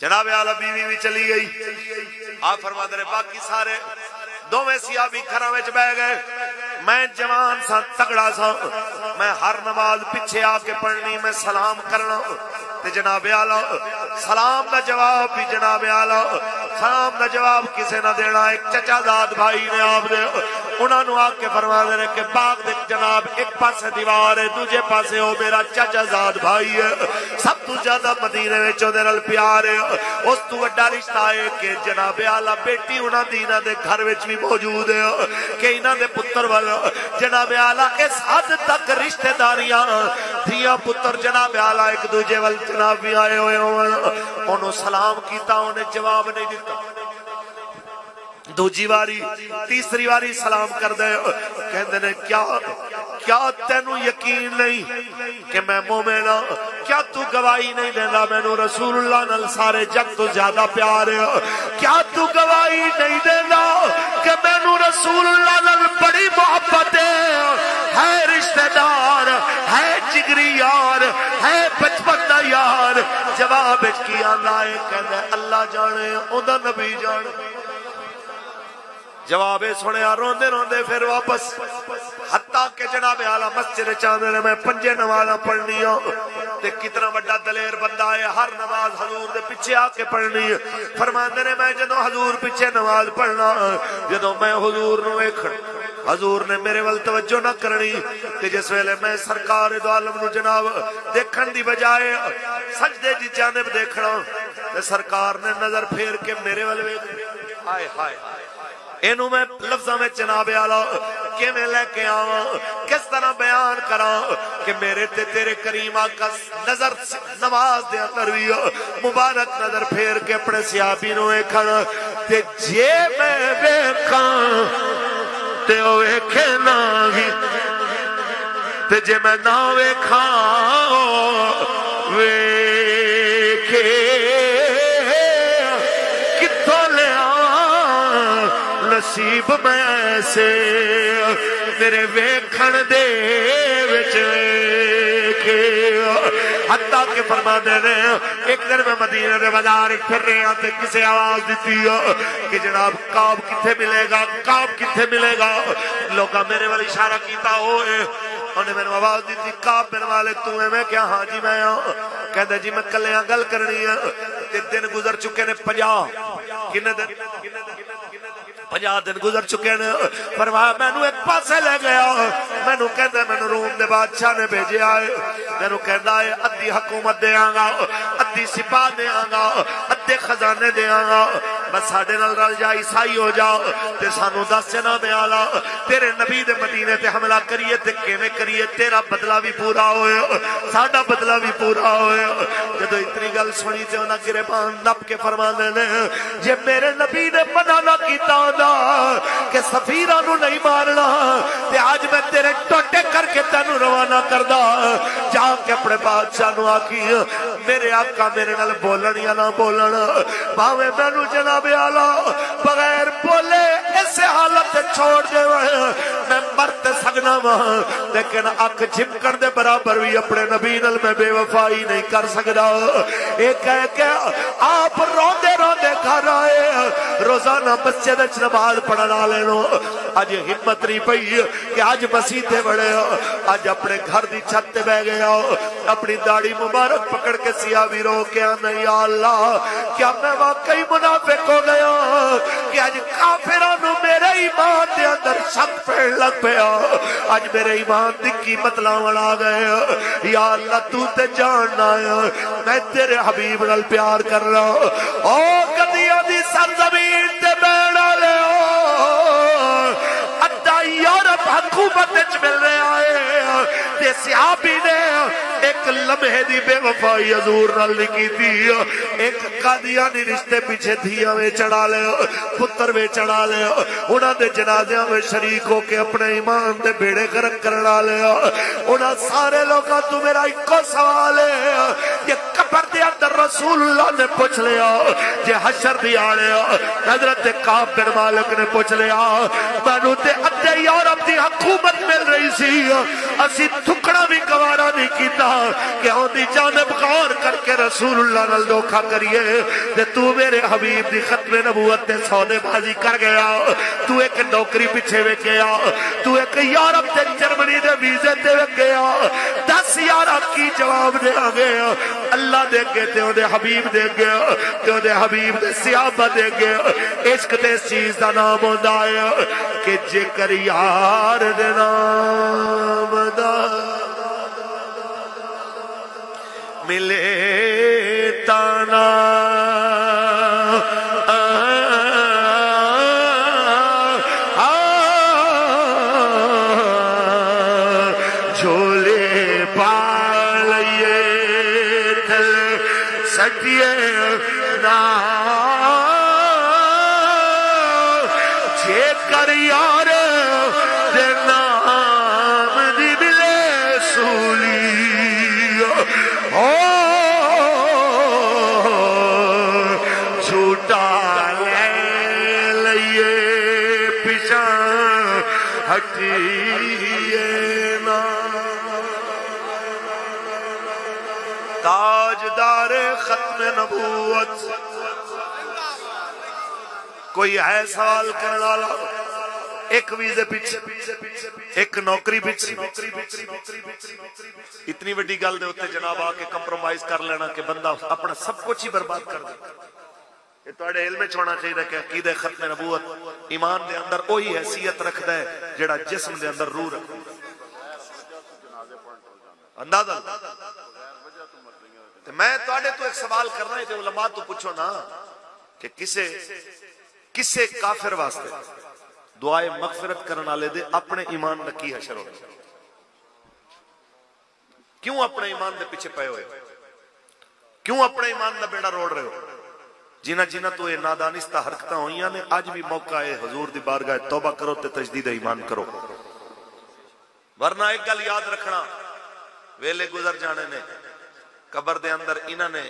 جناب اعلیٰ بیوی بھی چلی گئی، آپ فرما دے باقی سارے دوویں صحابی گھراں وچ بیٹھ گئے۔ میں جوان سا، تگڑا سا، میں ہر نماز پیچھے آ کے پڑھنی، میں سلام کرنا تے جناب اعلیٰ سلام دا جواب بھی جناب اعلیٰ سلام دا جواب کسے نہ دینا۔ ایک چچا زاد بھائی نے آپ دے انہوں آ کے فرما دے کہ باغ دے جناب ایک پاسے دیوار ہے دوجے پاسے ہو میرا چاچا زاد بھائی ہے سب تو زیادہ مدینے میں چودے نال پیار ہے اس تو وڈا رشتہ ہے کہ جناب آلہ بیٹی انہاں دینا دے گھر وچ بھی موجود ہے کہ انہاں دے پتر وال جناب آلہ اس حد تک رشتہ داریاں دھیا پتر جناب آلہ ایک دوجے وال جناب بھی آئے ہوئے انہوں سلام کیتا انہیں جواب نہیں دیتا دوجی واری تیسری واری سلام کر دے کہندے نے کیا تینو یقین نہیں کہ میں مومن ہاں کیا تو گواہی نہیں دینا مینوں رسول اللہ نال سارے جگ تو زیادہ پیار ہے کیا تو گواہی نہیں دینا کہ مینوں رسول اللہ نال بڑی محبت ہے رشتہ دار ہے جگری یار ہے بچپن دا یار جواب کیا لائے کہندے اللہ جانے اوندا نبی جانے جواب سنے روندے روندے پھر واپس حتیٰ کہ جناب اعلیٰ مسجد چاندے نے میں 5 نمازاں پڑھنی ہوں تے کتنا بڑا دلیر بندہ ہے ہر نماز حضور دے پیچھے آ کے پڑھنی ہے فرماندے نے میں جدوں حضور پیچھے نماز پڑھنا جدوں میں حضور نو ویکھن حضور نے میرے ول توجہ نہ کرنی تے جس ویلے میں سرکار دو عالم نو جناب دیکھن دی بجائے سجدے دی جانب دیکھنا تے سرکار نے نظر پھیر کے میرے ول ویکھ ہائے ہائے اینو میں لفظاں میں جناب اعلیٰ کہ میں لے کے آواں کس طرح بیان کراں کہ میرے تے تیرے کریم آقا نظر نماز دے اندر بھی مبارک نظر پھیر کے اپنے صحابی نو ویکھن تے جے میں ویکھاں تے او ویکھے نہ ہی تے جے میں نہ ویکھاں ویکھے نصیب میں ایسے میرے ویکھن دے وچ ویکھے حتیٰ کہ فرما دے نے ایک دن میں مدینہ دے بازار پھر رہے ہیں تے کسے آواز دیتی کہ جناب کعب کتھے ملے گا کعب کتھے ملے گا لوگا میرے والی اشارہ کیتا ہوئے انہیں میں نے آواز دیتی کعب بن مالک تو ہے میں کیا ہاں جی میں کہتے جی میں کلیاں گل کرنی ہے دن گزر چکے نے 50 کنے دن 50 دن گزر چکے نے فرمایا میں نو ایک پاسے لے گیا میں نو کہتا ہے میں نو روم دے بادشاہ نے بھیجے آئے میں نو کہتا ہے ادھی حکومت دے آنگا ادھی سپاہ دے آنگا ادھے خزانے دے آنگا بس ساڑھے نال رل جا عیسائی ہو جا تے سانو دس جنا میں آلا تیرے نبی دے مدینے تے حملہ کریے تے کیویں کریے تیرا بدلہ بھی پورا ہوئے ساڑھا بدلہ بھی پورا ہوئے جدو اتنی گل سنی تے انہاں گریبان نپ کے فرمانے نے جے میرے نبی نے منع نہ کیتا کہ سفیرہ نو نہیں مارنا تے آج میں تیرے ٹوٹے کر کے تینو روانہ کردہ جا کے اپنے بادشاہ نو آکی میرے آقا میرے نال بولن یا نہ بولن باوے میں نو جناب آلہ بغیر بولے ایسے حالت چھوڑ دے میں مرتے سگنا ماں لیکن اک جھمکن دے برابر بھی اپنے نبی نال میں بے وفائی نہیں کر سکتا ایک کہہ کہ آپ روندے روندے گھر آئے روزانہ مسجد نماز پڑھنا لینو آج ہمت نہیں پئی کہ آج مسیحے بڑے آج اپنے گھر دی چھت بہ گیا اپنی داڑھی مبارک پکڑ کے سیاہ بھی رو کے نہیں یا اللہ کیا میں واقعی منافق ہو گیا کہ آج کافرانو میرے ایمان دے اندر شک پھیڑ لگ پیا آج میرے ایمان دی قیمت لاون آ گئے یا اللہ تو تے جاننا ہے میں تیرے حبیب نال پیار کر رہا او قدیہ دی سرزمین تے بیڑا لے ادھا یورپ حکومت مل رہا ہے تے صحابی نے ایک لمحے دی بے وفائی حضور نال لکھی تھی ایک قادیانی رشتے پیچھے دھیاں میں چڑھا لے پتر میں چڑھا لے انہاں دے جنازیاں میں شریک ہو کے اپنے ایمان دے بیڑے گرک کرنا لے انہاں سارے لوگاں تو میرا ایک کو سوال ہے یہ قبر دے اندر رسول اللہ نے پوچھ لیا یہ حشر دی آڑے حضرت کعب بن مالک نے پوچھ لیا مانو تے ادھے یورپ دی حکومت مل رہی سی اسی تھکڑا بھی گوارا نہیں کیتا کہ ہوں دی جانب غور کر کے رسول اللہ نال دھوکھا کریے تے تو میرے حبیب دی ختم نبوت تے سودے بازی کر گیا تو ایک نوکری پیچھے وے گیا تو ایک یورپ تے جرمنی دے ویزے تے گیا 10 یارہ کی جواب دیا گیا اللہ دے گئے تے اودے حبیب دے گیا تے اودے حبیب دے صحابہ دے گیا عشق تے اس چیز دا نام ہوندا ہے کہ جے کر یار دے نام دا ملے تانا تاجدار ختم نبوت کوئی ہے سوال کرنے والا ایک ویزے پیچھے ایک نوکری پیچھے اتنی بڑی گل دے ہوتے جناب آ کے کمپرومائز کر لینا کہ بندہ اپنا سب کچھ ہی برباد کر دے یہ تواڈے علم وچ ہونا چاہیے کہ عقیدہ ختم نبوت ایمان دے اندر وہی حیثیت رکھدا ہے جڑا جسم دے اندر روح رکھدا اندازہ میں تواڈے تو ایک سوال کرنا ہے تے علماء تو پوچھو نا کہ کسے کافر واسطے دعائے مغفرت کرنے والے دے اپنے ایمان دا کی حشر ہونا کیوں اپنے ایمان دے پیچھے پئے ہوئے کیوں اپنے ایمان دا بیڑا روڑ رہے ہو جنہ تو یہ نادانستہ حرکتاں ہوئیاں نے آج بھی موقع ہے حضور دی بارگاہ توبہ کرو تے تجدید ایمان کرو ورنہ ایک گل یاد رکھنا ویلے گزر جانے نے قبر دے اندر انہاں نے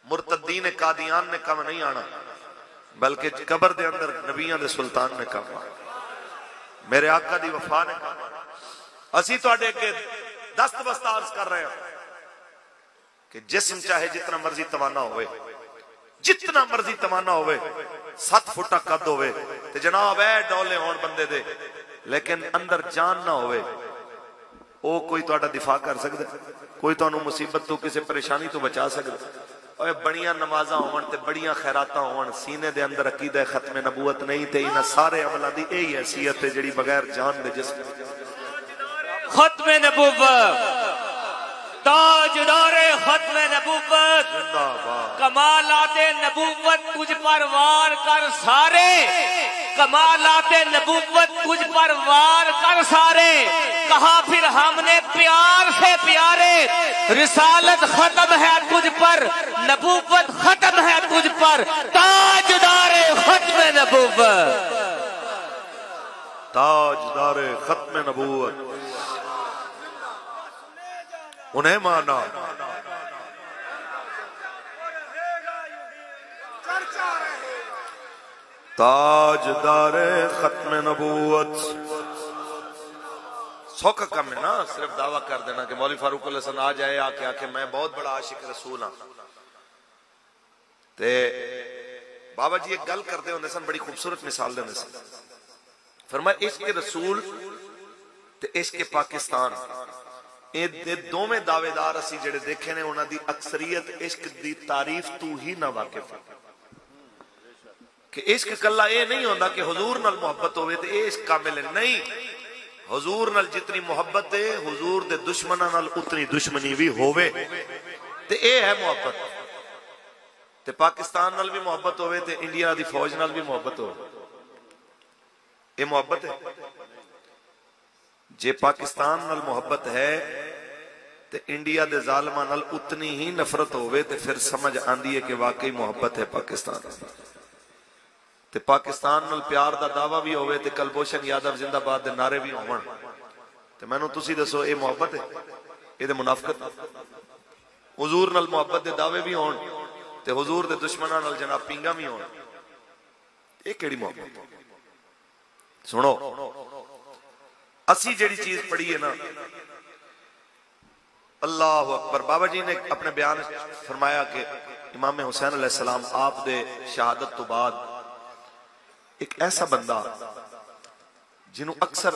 مرتدین قادیان نے کم نہیں آنا بلکہ قبر دے اندر نبیان دے سلطان نے کم آنا میرے آقا دی وفا نے کم آنا اسی تو اڈے کے دست بستارز کر رہے ہیں کہ جسم چاہے جتنا مرضی توانا ہوئے جتنا مرضی توانا ہوئے 7 فٹا قد ہوئے تے جناب اے ڈولے ہون بندے دے لیکن اندر جان نہ ہوئے او کوئی تو اڈا دفاع کر سکتا کوئی تو انہوں مصیبت تو کسی پریشانی تو بچا سکتا اوہ بڑیاں نمازاں ہون تے بڑیاں خیراتاں ہون سینے دے اندر عقیدہ ختم نبوت نہیں تے انہاں سارے عملہ دی اے حیثیت ہے جڑی بغیر جان دے جسم ختم نبوت تاجدار ختم نبوت کمالات نبوت تجھ پر وار کر سارے کمالات نبوت تجھ پر وار کر سارے کہا پھر ہم نے پیار سے پیارے رسالت ختم ہے تجھ پر نبوت ختم ہے تجھ پر تاجدار ختم نبوت تاجدار ختم نبوت انہیں مانا تاجدار ختم نبوت سوکھا کم ہے نا صرف دعویٰ کر دینا کہ مولوی فاروق علیہ السلام آ جائے آکے میں بہت بڑا عاشق رسول ہاں تے بابا جی ایک گل کرتے ہوندے سن بڑی خوبصورت مثال دیندے سن فرمایا عشق رسول تے عشق پاکستان اے دو میں دعوے دار اسی جڑے دیکھے نے انہاں دی اکثریت عشق دی تعریف تو ہی نہ واقف ہے کہ عشق کلا اے نہیں ہوندا کہ حضور نال محبت ہوئے تے اے عشق کامل نہیں حضور نال جتنی محبت ہے حضور دے دشمناں نال اتنی دشمنی بھی ہوئے تے اے ہے محبت تے پاکستان نال بھی محبت ہوئے تے انڈیا دی فوج نال بھی محبت ہوئے اے محبت ہے جے پاکستان نال محبت ہے تے انڈیا دے ظالماں نال اتنی ہی نفرت ہوئے تے پھر سمجھ آندی ہے کہ واقعی محبت ہے پاکستان تے پاکستان نال پیار دا دعویٰ بھی ہوئے تے کلبھوشن یادو زندہ باد دے نعرے بھی ہون تے میں نو تسی دسو اے محبت ہے اے دے منافقت حضور نال محبت دے دعوے بھی ہون تے حضور دے دشمناں نال جناب پینگا بھی ہون اے کیڑی محبت سنو اسی جڑی چیز پڑھی ہے نا اللہ اکبر بابا جی نے اپنے بیان فرمایا کہ امام حسین علیہ السلام آپ دے شہادت تو بعد ایک ایسا بندہ ਜਿਹਨੂੰ ਅਕਸਰ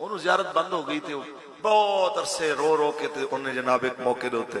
ਉਹਨੂੰ ਜ਼ਿਆਰਤ ਬੰਦ ਹੋ ਗਈ ਤੇ ਉਹ ਬਹੁਤ ਅਰਸੇ ਰੋ ਰੋ ਕੇ ਤੇ ਉਹਨੇ ਜਨਾਬ ਇੱਕ ਮੌਕੇ ਦੇ ਉੱਤੇ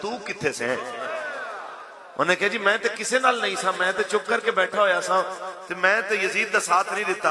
ਤੂੰ ਕਿੱਥੇ ਸੇ? ਉਹਨੇ ਕਿਹਾ ਜੀ ਮੈਂ ਤੇ ਕਿਸੇ ਨਾਲ ਨਹੀਂ ਸਾਂ, ਮੈਂ ਤੇ ਚੁੱਪ ਕਰਕੇ ਬੈਠਾ ਹੋਇਆ ਸਾਂ ਤੇ ਮੈਂ ਤੇ ਯਜ਼ੀਦ ਦਾ ਸਾਥ ਨਹੀਂ ਦਿੱਤਾ।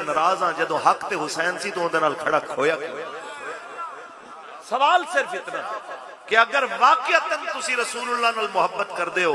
ਨਾਰਾਜ਼ ਹਾਂ, ਜਦੋਂ ਹੱਕ ਤੇ ਹੁਸੈਨ ਸੀ ਤੂੰ ਉਹਦੇ ਨਾਲ ਖੜਾ ਖੋਇਆ ਕਿਉਂ? ਸਵਾਲ ਸਿਰਫ ਇਤਨਾ ਕਿ ਅਗਰ ਵਾਕਿਅਤਨ ਤੁਸੀਂ ਰਸੂਲullah ਨਾਲ ਮੁਹੱਬਤ ਕਰਦੇ ਹੋ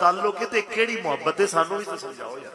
ਤਾਲੁਕ ਹੈ ਤੇ ਕਿਹੜੀ ਮੁਹੱਬਤ ਹੈ? ਸਾਨੂੰ ਵੀ ਤਾਂ ਸਮਝਾਓ ਯਾਰ।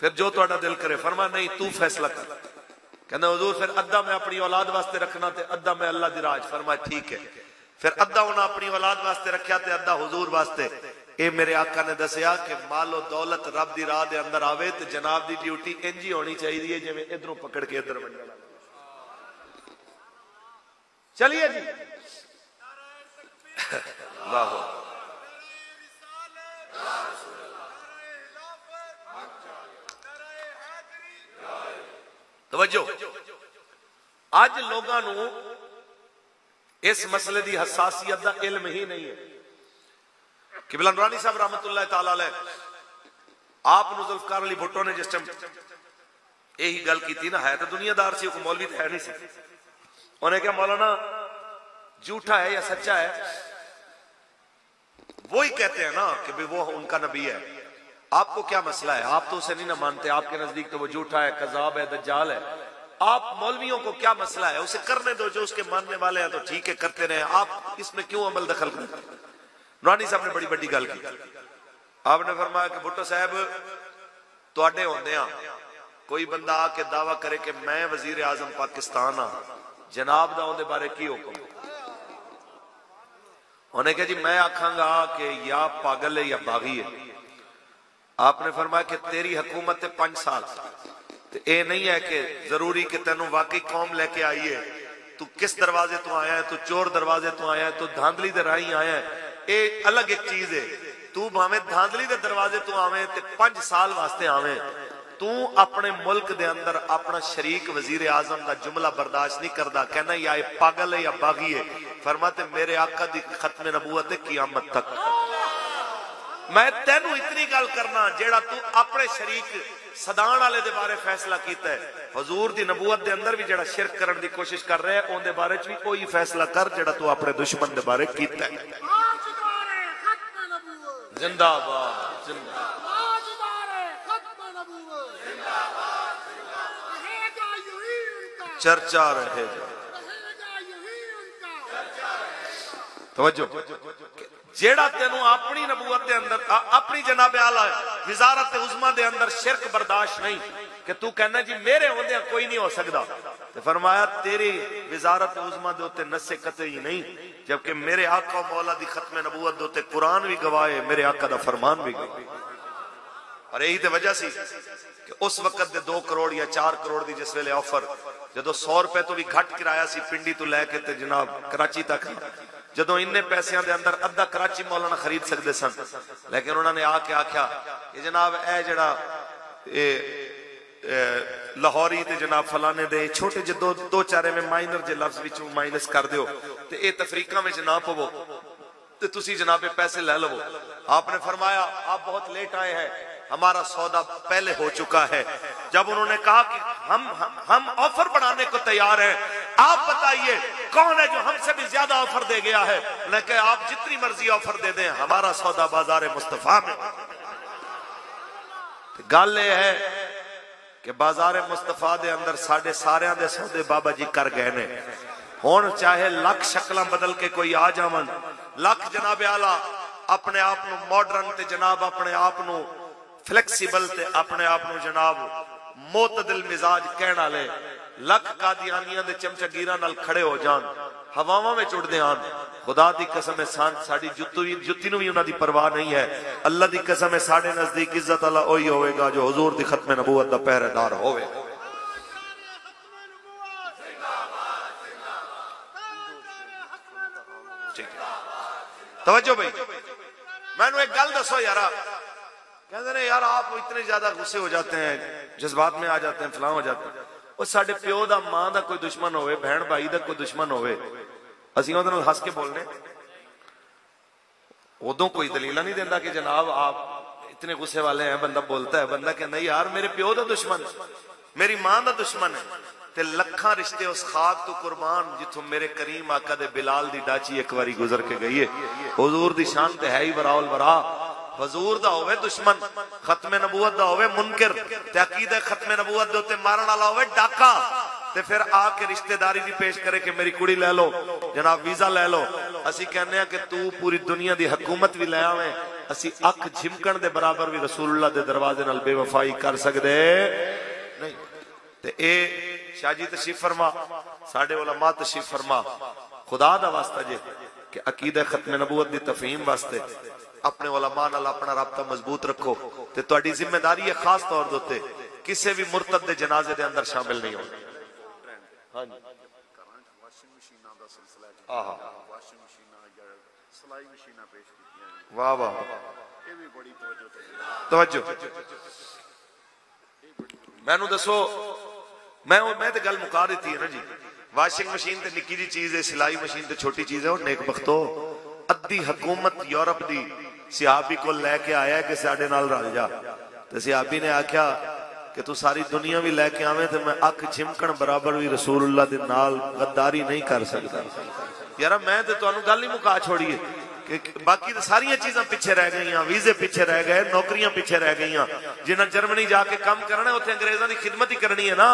پھر جو تہاڈا دل کرے. فرمایا نہیں تو فیصلہ کر. کہنا حضور پھر ادھا میں اپنی اولاد واسطے رکھنا تے ادھا میں اللہ دی راج. فرمایا ٹھیک ہے. پھر ادھا انہاں اپنی اولاد واسطے رکھیا تے ادھا حضور واسطے. اے میرے آقا نے دسیا کہ مال و دولت رب دی راہ دے اندر آوے تے جناب دی ڈیوٹی انج ہی ہونی چاہیے جویں ادھروں پکڑ کے ادھر ونڈنا. چلیے جی اللہ توجہ. اج لوگاں نو اس مسئلے دی حساسیت دا علم ہی نہیں ہے. قبلہ نورانی صاحب رحمت اللہ تعالی علیہ آپ نو ذوالفقار علی بھٹو نے جس ٹائم یہی گل کی تھی نا, ہے تو دنیا دار سی, کوئی مولوی تو ہے نہیں سی. انہیں کہا مولانا جھوٹا ہے یا سچا ہے؟ وہی کہتے ہیں نا کہ وہ ان کا نبی ہے. آپ کو کیا مسئلہ ہے؟ آپ تو اسے نہیں نہ مانتے, آپ کے نزدیک تو وہ جھوٹا ہے, کذاب ہے, دجال ہے. آپ مولویوں کو کیا مسئلہ ہے؟ اسے کرنے دو, جو اس کے ماننے والے ہیں تو ٹھیک ہے کرتے رہے. آپ اس میں کیوں عمل دخل کرتے؟ نورانی صاحب نے بڑی بڑی گل کی. آپ نے فرمایا کہ بھٹو صاحب تواڈے ہوندے ہاں کوئی بندہ آ کے دعویٰ کرے کہ میں وزیر اعظم پاکستان ہاں, جناب دا اون دے بارے کی حکم؟ انہیں کہا جی میں آکھاں گا کہ یا پاگل ہے یا باغی ہے. آپ نے فرمایا کہ تیری حکومت 5 سال, تو اے نہیں ہے کہ ضروری کہ تینوں واقعی قوم لے کے آئی ہے. تو کس دروازے تو آیا ہے, تو چور دروازے تو آیا ہے, تو دھاندلی دے راہیں آیا ہے, اے الگ ایک چیز ہے. تو بھاویں دھاندلی دے دروازے تو آویں تے 5 سال واسطے آویں, تو اپنے ملک دے اندر اپنا شریک وزیر اعظم دا جملہ برداشت نہیں کردا, کہنا یا اے پاگل ہے یا باغی ہے. فرماتے میرے آقا دی ختم نبوت ہے قیامت تک. میں تینوں اتنی گل کرنا جیڑا تو اپنے شریک صدان والے دے بارے فیصلہ کیتا ہے, حضور دی نبوت دے اندر بھی جیڑا شرک کرن دی کوشش کر رہے ہیں اون دے بارے بھی کوئی فیصلہ کر جیڑا تو اپنے دشمن دے بارے کیتا ہے. زندہ باد, زندہ چرچا رہے گا. توجہ, جیڑا تینوں اپنی نبوت دے اندر اپنی جناب اعلی وزارت عظمیٰ دے اندر شرک برداشت نہیں کہ تو کہنا جی میرے ہوندے کوئی نہیں ہو سکتا, تو فرمایا تیری وزارت عظمیٰ دے اوتے نص قطعی نہیں, جبکہ میرے آقا مولا دی ختم نبوت دے اوتے قرآن بھی گواہ ہے, میرے آقا دا فرمان بھی گواہ. اور یہی تے وجہ سی کہ اس وقت دے 2 کروڑ یا 4 کروڑ دی جس ویلے آفر, جدو 100 روپے تو بھی گھٹ کرایہ سی پنڈی تو لے کے تے جناب کراچی تک, جدو اننے پیسیاں دے اندر ادھا کراچی مولانا خرید سکتے سن, لیکن انہوں نے آ کے آکھیا کہ جناب اے جڑا لاہوری تے جناب فلانے دے چھوٹے جے 2-4 میں مائنر جے لفظ وچوں مائنس کر دیو تے اے تفریقہ میں نہ پو تے تسی جناب پیسے لے لو. آپ نے فرمایا آپ بہت لیٹ آئے ہیں, ہمارا سودا پہلے ہو چکا ہے. جب انہوں نے کہا کہ ہم آفر بڑھانے کو تیار ہیں, آپ بتائیے کون ہے جو ہم سے بھی زیادہ آفر دے گیا ہے؟ انہیں کہا آپ جتنی مرضی آفر دے دیں, ہمارا سودا بازار مصطفیٰ میں. گل یہ ہے کہ بازار مصطفیٰ دے اندر ساڑھے ساریاں دے سودے بابا جی کر گئے نے. ہون چاہے لکھ شکلاں بدل کے کوئی آ جاون, لکھ جناب اعلیٰ اپنے آپ نو ماڈرن تے جناب اپنے آپ نو فلیکسیبل تے اپنے آپ نو جناب معتدل مزاج کہنا لے, لکھ قادیانیاں دے چمچگیراں نال کھڑے ہو جان, ہواواں میں چڑھ دے آن, خدا دی قسم ہے ساڑی جتی نو بھی انہاں دی پرواہ نہیں ہے. اللہ دی قسم ہے ساڑے نزدیک عزت اللہ اوہی ہوئے گا جو حضور دی ختم نبوت دا پہرے دار ہوئے. توجہ بھئی, میں نے ایک گل دسو یارا, کہتے ہیں یار آپ اتنے زیادہ غصے ہو جاتے ہیں, جذبات میں آ جاتے ہیں, فلاں ہو جاتے ہیں. وہ ساڑھے پیو دا ماں دا کوئی دشمن ہوئے, بہن بھائی دا کوئی دشمن ہوئے, اسی ہوتے ہیں ہس کے بولنے, ادوں کوئی دلیلہ نہیں دیندہ کہ جناب آپ اتنے غصے والے ہیں. بندہ بولتا ہے, بندہ کہ نہیں یار میرے پیو دا دشمن, میری ماں دا دشمن ہے, تے لکھاں رشتے اس خاک تو قربان جتوں میرے کریم آقا دے بلال دی ڈاچی ایک واری گزر کے گئی ہے. حضور دی شان تے ہے ہی براء الورا. حضور دا ہوئے دشمن, ختم نبوت دا ہوئے منکر, تے عقیدہ ختم نبوت دے مارن والا ہوئے ڈاکا, تے پھر آ کے رشتہ داری دی پیش کرے کہ میری کڑی لے لو جناب, ویزا لے لو. اسی کہنے ہیں کہ تو پوری دنیا دی حکومت بھی لے آویں, اسی اکھ جھمکن دے برابر بھی رسول اللہ دے دروازے نال بے وفائی کر سکدے نہیں. تے اے شاہ جی تشریف فرما، ساڈے علماء تشریف فرما، خدا دا واسطہ جے کہ عقیدہ ختم نبوت دی تفہیم واسطے اپنے علماء نال اپنا رابطہ مضبوط رکھو تے تہاڈی ذمہ داری ہے خاص طور دے کسے بھی مرتد دے جنازے دے اندر شامل نہیں ہونا. ہاں جی واہ واہ توجہ. مینوں دسو میں تے گل مکا دیتی ہے نا جی. واشنگ مشین تے نکی جی چیز ہے، سلائی مشین تے چھوٹی چیز ہے. اور نیک بختو ادھی حکومت یورپ دی صحابی کو لے کے آیا ہے کہ ساڈے نال رل جا، تے صحابی نے آکھیا کہ تو ساری دنیا بھی لے کے آویں تے میں اکھ جھمکن برابر بھی رسول اللہ دے نال غداری نہیں کر سکتا. یار میں تے تانوں گل ہی مکا چھوڑی ہے کہ باقی تو ساری چیزاں پیچھے رہ گئی، ویزے پیچھے رہ گئے، نوکریاں پیچھے رہ گئی. جنہاں جرمنی جا کے کام کرنا اوتھے انگریزاں دی خدمت ہی کرنی ہے نا.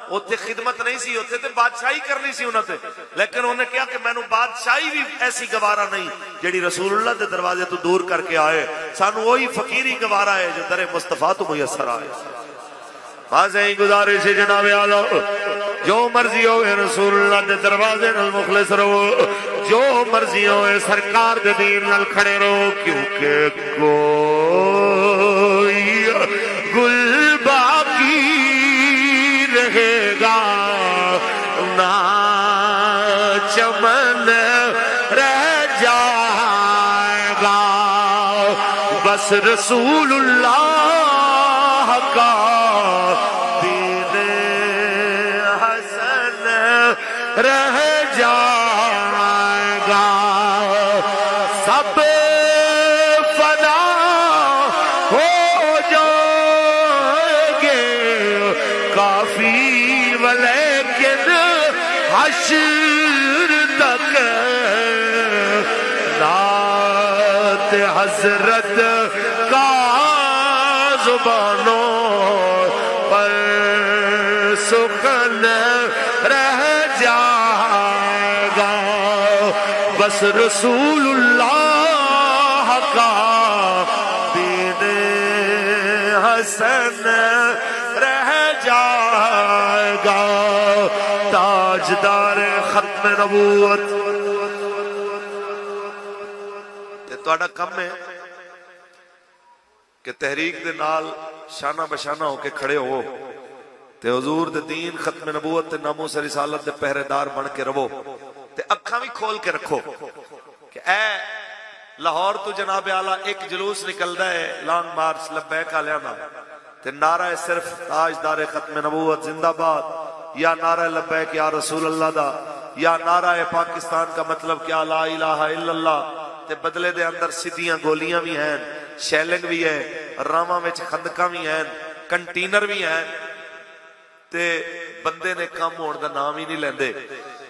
اوتھے خدمت نہیں سی، اوتھے تے بادشاہی کرنی سی انہاں تے. لیکن انہوں نے کہا کہ مینوں بادشاہی بھی ایسی گوارا نہیں جیڑی رسول اللہ دے دروازے تو دور کر کے آئے. سانوں وہی فقیری گوارا ہے جو در مصطفیٰ تو میسر آئے. واضح گزارش ہے جناب اعلی، جو مرضی ہوئے رسول اللہ دے دروازے نال مخلص رہو، جو مرضی ہوئے سرکار دے دین نال کھڑے رہو. کیونکہ کوئی گل باقی رہے گا نہ چمن رہ جائے گا. بس رسول اللہ کا رہ جائے گا. سب فنا ہو جائیں گے کافی ولیکن حشر تک نعت حضرت کا زبانوں پر سخن رہ جائے گا. بس رسول اللہ کا دین حسن رہ جائے گا. تاجدار ختم نبوت تے تہاڈا کم ہے کہ تحریک دے نال شانہ بشانہ ہو کے کھڑے ہو تے حضور دے دین ختم نبوت تے ناموس رسالت دے پہرے دار بن کے رہو تے اکھاں بھی کھول کے رکھو کہ اے لاہور تو جناب اعلیٰ ایک جلوس نکلدا ہے لانگ مارچ لبیک آلیاں دا تے نعرہ صرف تاجدار ختم نبوت زندہ باد یا نعرہ لبیک یا رسول اللہ دا یا نعرہ پاکستان کا مطلب کیا لا الہ الا اللہ تے بدلے دے اندر سیدھیاں گولیاں بھی ہیں، شیلنگ بھی ہے، راواں وچ خندقاں بھی ہیں، کنٹینر بھی ہیں تے بندے نے کم ہون دا نام ہی نہیں لیندے.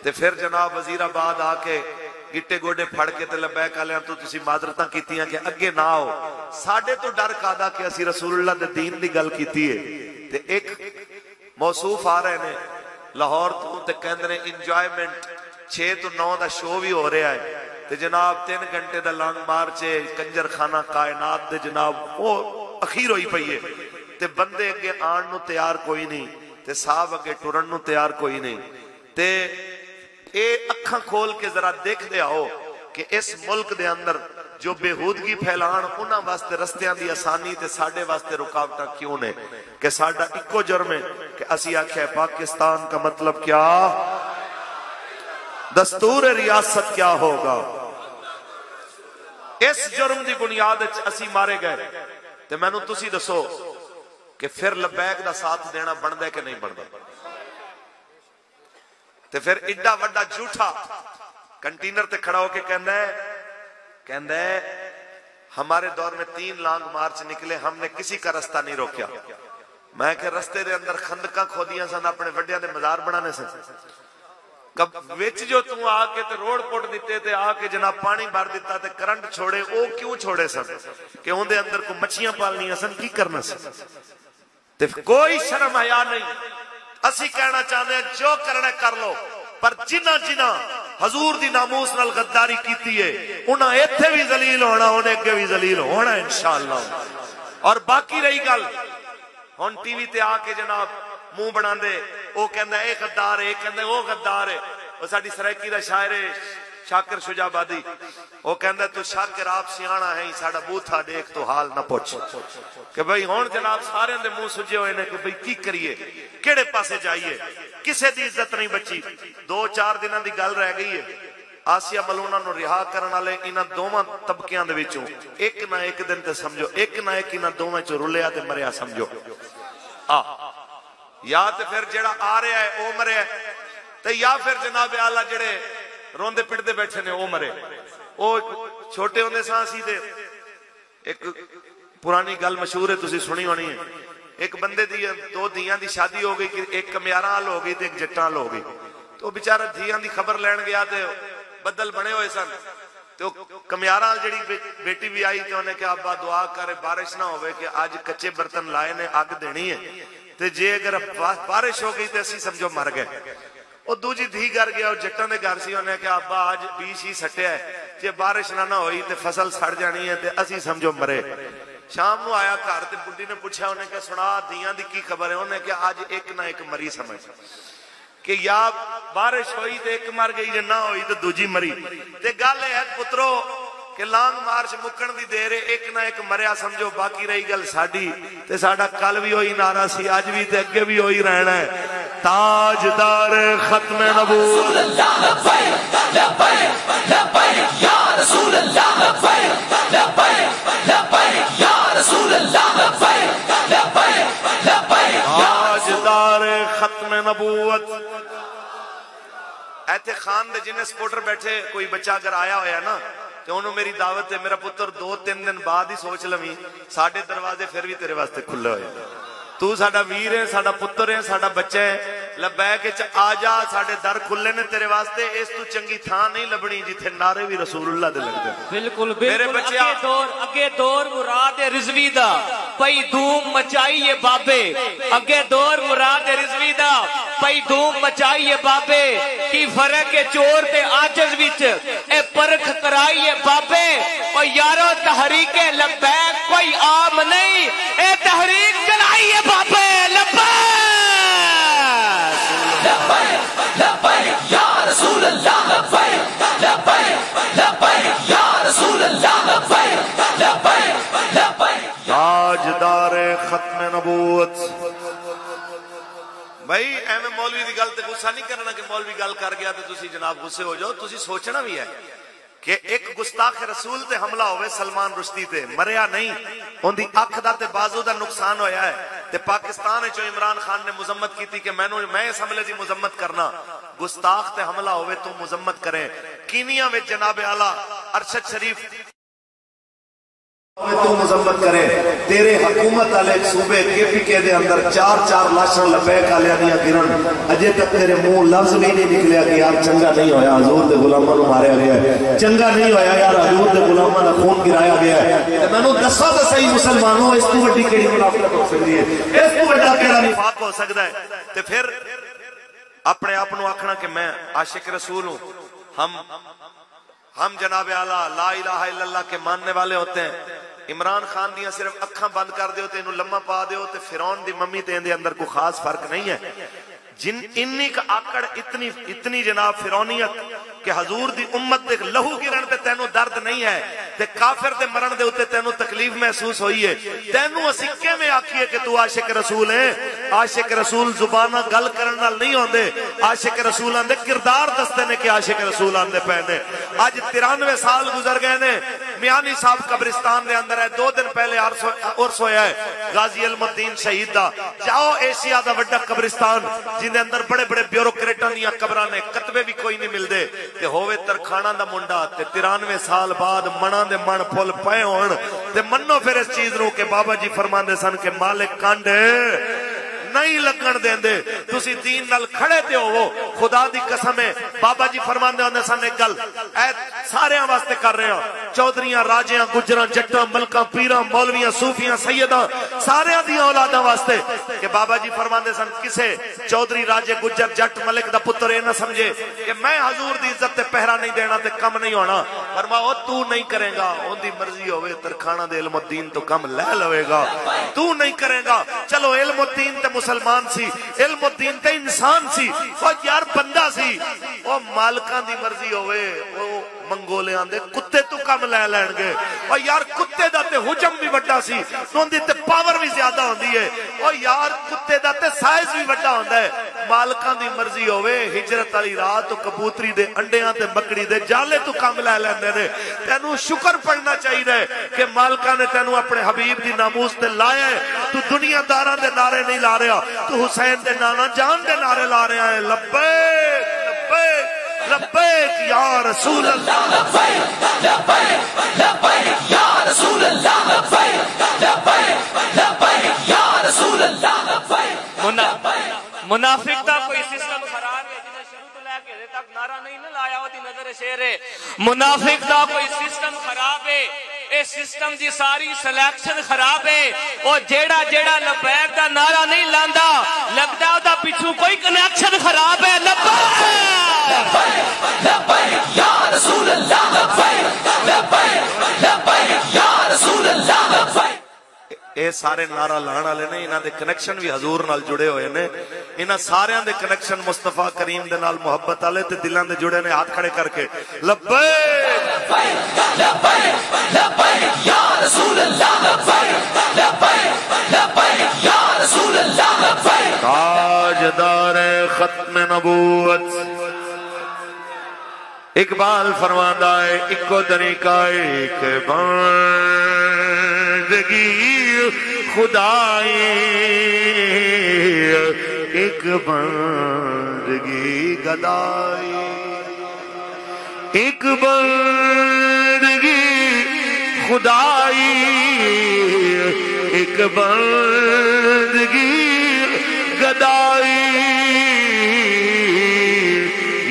تے پھر جناب وزیر آباد آ کے گٹے گوڈے پھڑ کے تے لبیک آلیاں تو تسی معذرتاں کیتیاں کہ اگے نہ آؤ. ساڈے تو ڈر کادا کہ اسی رسول اللہ دے دین دی گل کیتی ہے. تے ایک موصوف آ رہے نے لاہور تو تے کہندے نے انجوائمنٹ 6 تو 9 دا شو بھی ہو رہا ہے تے جناب 3 گھنٹے دا لانگ مارچ ہے کنجر خانہ کائنات دے جناب وہ اخیر ہوئی پئی ہے تے بندے اگے آن نو تیار کوئی نہیں تے صاحب اگے ٹرن نو تیار کوئی نہیں. تے اے اکھاں کھول کے ذرا دیکھ دے آؤ کہ اس ملک دے اندر جو بےہودگی پھیلان انہاں واسطے رستیاں دی آسانی تے ساڈے واسطے رکاوٹاں کیوں نے کہ ساڈا اکو جرم ہے کہ اسی آکھیا پاکستان کا مطلب کیا، دستور ریاست کیا ہوگا. اس جرم دی بنیاد وچ اسی مارے گئے تے مینوں تسی دسو کہ پھر لبیک دا ساتھ دینا بندا ہے کہ نہیں بندا. تے پھر ایڈا وڈا جھوٹا کنٹینر تے کھڑا ہو کے کہندا ہے ہمارے دور میں 3 لانگ مارچ نکلے، ہم نے کسی کا رستہ نہیں روکیا. میں کہ رستے دے اندر خندقاں کھودیاں سن، اپنے وڈیاں دے مزار بنانے سن. کب وچ جو تو آ کے تے روڈ پٹ دیتے تے آ کے جناب پانی بھر دیتا تے کرنٹ چھوڑے، او کیوں چھوڑے سن کہ اون دے اندر کو مچھیاں پالنیاں سن، کی کرنا سن. تے کوئی شرم حیا نہیں. اسی کہنا چاہتے ہیں جو کرنا کر لو پر جنہ جنہ حضور دی ناموس نال غداری کیتی ہے انہاں ایتھے بھی ذلیل ہونا، انہیں اگے بھی ذلیل ہونا انشاءاللہ۔ اور باقی رہی گل ہن ٹی وی تے آ کے جناب منہ بنا دے، وہ کہندا اے غدار ہے، کہندا وہ غدار ہے۔ وہ ساڈی سرائکی دا شاعر شاکر شجاع آبادی وہ کہندا تو شاکر آپ سیاںا ہے ساڈا بوتھا دیکھ تو حال نہ پوچھ، کہ بھئی ہن جناب سارے دے منہ سجے ہوئے نے کہ بھئی کی کریے، کیڑے پاسے جائیے، کسے دی عزت نہیں بچی۔ 2-4 دنوں دی گل رہ گئی ہے، آسیہ ملونہ نو رہا کرن والے انہاں دوواں طبقیاں دے وچوں ایک نہ ایک دن تے سمجھو ایک نہ ایک انہاں دوواں چوں رلیا تے مریا سمجھو۔ یا تے پھر جڑا آ رہا ہے او مریا تے یا پھر جناب اعلیٰ جڑے روندے پڑدے بیٹھے نے او مرے۔ او چھوٹے ہوندے ساں سی تے ایک پرانی گل مشہور ہے تسی سنی ہونی ہے، ایک بندے دی 2 دھیاں دی شادی ہو گئی، ایک کمیاراں ہال ہو گئی تے ایک جٹاں ہال ہو گئی۔ تو بیچارہ دھیاں دی خبر لین گیا تے بدل بنے ہوئے سن، تو کمیاراں جڑی بیٹی بھی آئی تے انہیں کہا ابا دعا کرے بارش نہ ہوئے کہ آج کچے برتن لائے نے اگ دینی ہے، تے جے اگر بارش ہو گئی تے اسی سمجھو مر گئے۔ وہ دوجی دھی گھر گیا اور جٹاں دے گھر سی، انہیں کہا ابا آج بیش ہی سٹیا ہے، جے بارش نہ ہوئی تے فصل سڑ جانی ہے تے اسی سمجھو مرے۔ شام نو آیا گھر تے بڈھی نے پوچھا، انہیں کہا سنا دیاں دی کی خبر ہے؟ انہیں کہا آج ایک نہ ایک مری سمجھ، کہ یا بارش ہوئی تے ایک مر گئی، نہ ہوئی تے دوجی مری۔ تے گل ہے پترو کہ لانگ مارچ مکن دی دیر ہے، ایک نہ ایک مریا سمجھو، باقی رہی گل ساڈی تے ساڈا کل بھی ہوئی نعرہ سی، اج بھی تے اگے بھی ہوئی رہنا ہے، تاجدار ختم نبوت لبیک لبیک لبیک یا رسول اللہ، لبیک لبیک لبیک یا رسول اللہ، لبیک لبیک لبیک تاجدار ختم نبوت۔ ایتھے خان دے جنہیں سپورٹر بیٹھے کوئی بچہ اگر آیا ہویا نا تو انہوں میری دعوت ہے، میرا پتر 2-3 دن بعد ہی سوچ لویں، ساڈے دروازے پھر بھی تیرے واسطے کھلے ہوئے، تو ساڈا ویر ہے، ساڈا پتر ہے، ساڈا بچہ ہے، لبیک آ جا، ساڈے در کھلے نے تیرے واسطے، اس تو چنگی تھاں نہیں لبنی جتھے نعرے بھی رسول اللہ دے لگدے۔ بالکل بالکل اگے دور مراد رضوی دا پئی دھوم مچائیے بابے، اگے دور مراد رضوی دا پئی دھوم مچائیے بابے، کی فرق ہے چور تے عاجز وچ، اے پرکھ کرائیے بابے۔ او یارو تحریک لبیک کوئی عام نہیں، اے تحریک چلائیے بابے، لبیک لبیک لبیک یا رسول اللہ، لبیک لبیک لبیک یا رسول اللہ، لبیک لبیک لبیک تاجدار ختم نبوت۔ بھائی ایویں مولوی دی گل تے غصہ نہیں کرنا کہ مولوی گل کر گیا تے تسی جناب غصے ہو جاؤ، تسی سوچنا بھی ہے کہ ایک گستاخ رسول تے حملہ ہوئے سلمان رشدی تے مریا نہیں، ان دی اکھ دا تے بازو دا نقصان ہویا ہے، تے پاکستان جو عمران خان نے مذمت کی تھی کہ میں اس حملے دی مذمت کرنا، گستاخ تے حملہ ہوئے تو مذمت کریں۔ کینیا میں جناب اعلیٰ ارشد شریف تو مذمت کرے، تیرے حکومت والے صوبے کے پی کے دے اندر 4 لاشاں لبیک والے دیاں گرن، اجے تک تیرے منہ لفظ بھی نہیں نکلیا کہ یار چنگا نہیں ہویا حضور دے غلاماں نوں ماریا گیا ہے، چنگا نہیں ہویا یار حضور دے غلاماں دا خون گرایا گیا ہے۔ تے مینوں دسو تے صحیح مسلمانوں، اس تو وڈی کیڑی منافقت ہو سکتی ہے، اس تو وڈا کیڑا نفاق ہو سکدا ہے؟ تے پھر اپنے آپ نوں آکھنا کہ میں عاشق رسول ہوں، ہم جناب اعلیٰ لا الہ الا اللہ کے ماننے والے ہوتے ہیں۔ عمران خان دیاں صرف اکھاں بند کر دیو تے انہوں لمحہ پا دیو تے فرعون دی ممی تے اندے اندر کوئی خاص فرق نہیں ہے۔ انی کا آکڑ اتنی جناب فرعونیت کہ حضور دی امت تے لہو گرن تے تینوں درد نہیں ہے، تے کافر دے مرن دے اتے تینوں تکلیف محسوس ہوئی ہے، تینوں اسکے میں آکھیے کہ تو عاشق رسول ہے۔ عاشق رسول زبانہ گل کرنا نہیں ہوندے، عاشق رسول آندے کردار دستے نے کہ عاشق رسول آندے پہنے۔ آج 93 سال گزر گئے نے، میانی صاحب قبرستان دے اندر ہے، 2 دن پہلے عرس ہویا ہے غازی علم الدین شہید دا۔ جاؤ ایشیا دا وڈا قبرستان جن دے اندر بڑے بڑے بیوروکریٹاں دیاں قبراں نے، کتبے بھی کوئی نہیں ملدے، تے ہووے ترکھانا دا منڈا تے 93 سال بعد منا دے من پھول پئے ہون تے منو پھر اس چیز نو کہ بابا جی فرماندے سن کہ مالک کانڈ نہیں لگن دیندے تسی دین نال کھڑے تے ہوو خدا دی قسم ہے بابا جی فرماندے ہوندے سن ایک گل اے سارے واسطے کر رہے ہاں چودھریاں راجیاں گجراں جٹاں ملکاں پیراں مولویاں صوفیاں سیداں سارے دی اولاداں واسطے کہ بابا جی فرماندے سن کسے چودھری راجے گجر جٹ ملک دا پتر اے نہ سمجھے کہ میں حضور دی عزت تے پہرا نہیں دینا تے کم نہیں ہونا فرماؤ تو نہیں کرے گا اون دی مرضی ہوئے ترخانہ دے علم الدین تو کم لے لوے گا تو نہیں کرے گا چلو علم الدین تے مسلمان سی علم الدین تے انسان سی وہ یار بندہ سی وہ مالکان دی مرضی ہوئے وہ منگولیاں دے کتے تو کم لے لین گے اور یار کتے دا تے حجم بھی بڑا سی تو دی تے پاور بھی زیادہ ہوندی ہے اور یار کتے دا تے سائز بھی بڑا ہوندا ہے مالکان دی مرضی ہوئے ہجرت والی رات تو کبوتری دے انڈیاں تے بکری دے جالے تو کم لے لیندے نے تینوں شکر پڑھنا چاہیے کہ مالکاں نے تینوں اپنے حبیب دی ناموس تے لایا ہے تو دنیا داراں دے نعرے نہیں لا رہا تو حسین دے نانا جان دے نعرے لا رہا ہے لبیک لبیک لبیک یا رسول اللہ لبیک لبیک لبیک یا رسول اللہ لبیک لبیک لبیک یا رسول اللہ لبیک منافق دا کوئی سسٹم خراب ہے جنہیں شروع تو لے کے تک نعرہ نہیں نہ لایا ہوتی نظر شیر ہے منافق دا کوئی سسٹم خراب ہے اے سسٹم دی ساری سلیکشن خراب ہے اور جیڑا جیڑا لبیک دا نعرہ نہیں لاندا لگدا دا پیچھے کوئی کنیکشن خراب ہے لبیک لبیک یا رسول اللہ لبیک لبیک لبیک یا رسول اللہ لبیک اے سارے نعرہ لان والے نے انہاں دے کنیکشن بھی حضور نال جڑے ہوئے نے انہاں سارے دے کنیکشن مصطفیٰ کریم دے نال محبت والے تے دلاں دے جڑے نے ہاتھ کھڑے کر کے لبیک لبیک لبیک یا رسول اللہ لبیک لبیک لبیک یا رسول اللہ لبیک تاجدار ختم نبوت اقبال فرماندا ہے اکو طریقہ ایک بندگی خدائی ایک بندگی گدائی ایک بندگی خدائی ایک بندگی گدائی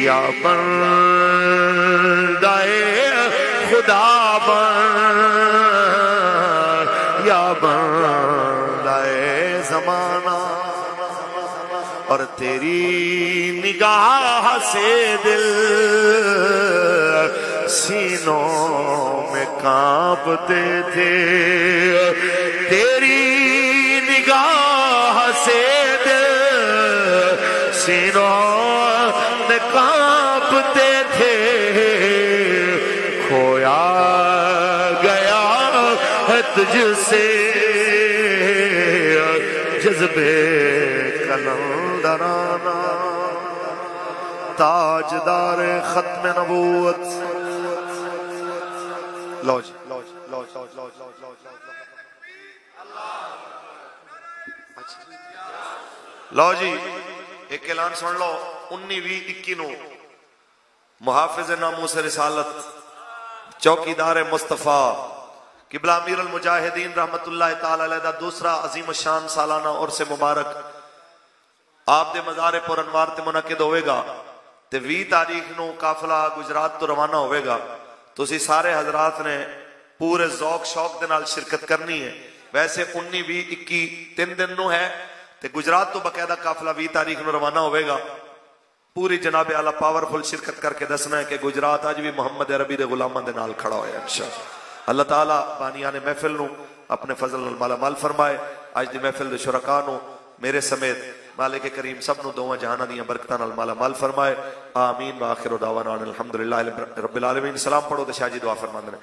یا بندہ خدا بن یا بندہ زمانہ اور تیری نگاہ سے دل سینوں میں کانپتے تھے تیری نگاہ سے دل سینوں میں کانپتے تھے کھویا گیا ہے تجھ سے جذبے کلندرانہ تاجدار ختم نبوت لو جی لو جی ایک اعلان سن لو 19-20-21 نو محافظ ناموس رسالت چوکیدار مصطفیٰ قبلہ امیر المجاہدین رحمت اللہ تعالی علیہ دا دوسرا عظیم الشان سالانہ عرس مبارک آپ دے مزار پر انوار تے منعقد ہوئے گا تے 20 تاریخ نو قافلہ گجرات تو روانہ ہوئے گا تو اسی سارے حضرات نے پورے ذوق شوق دے نال شرکت کرنی ہے ویسے 19-20-21 3 دن نو ہے تے گجرات تو باقاعدہ قافلہ 20 تاریخ نو روانہ ہوئے گا پوری جناب اعلیٰ پاورفل شرکت کر کے دسنا ہے کہ گجرات آج بھی محمد عربی دے غلاماں دے نال کھڑا ہویا انشاءاللہ اللہ تعالیٰ بانیان محفل نو اپنے فضل المالا مال فرمائے آج دی محفل دے شرکاء نو میرے سمیت مالک کریم سب نو دوواں جہاناں دیاں برکتاں المالا مال فرمائے آمین وآخر دعوانا الحمدللہ رب العالمین سلام پڑھو تے شاہ جی دعا فرماندے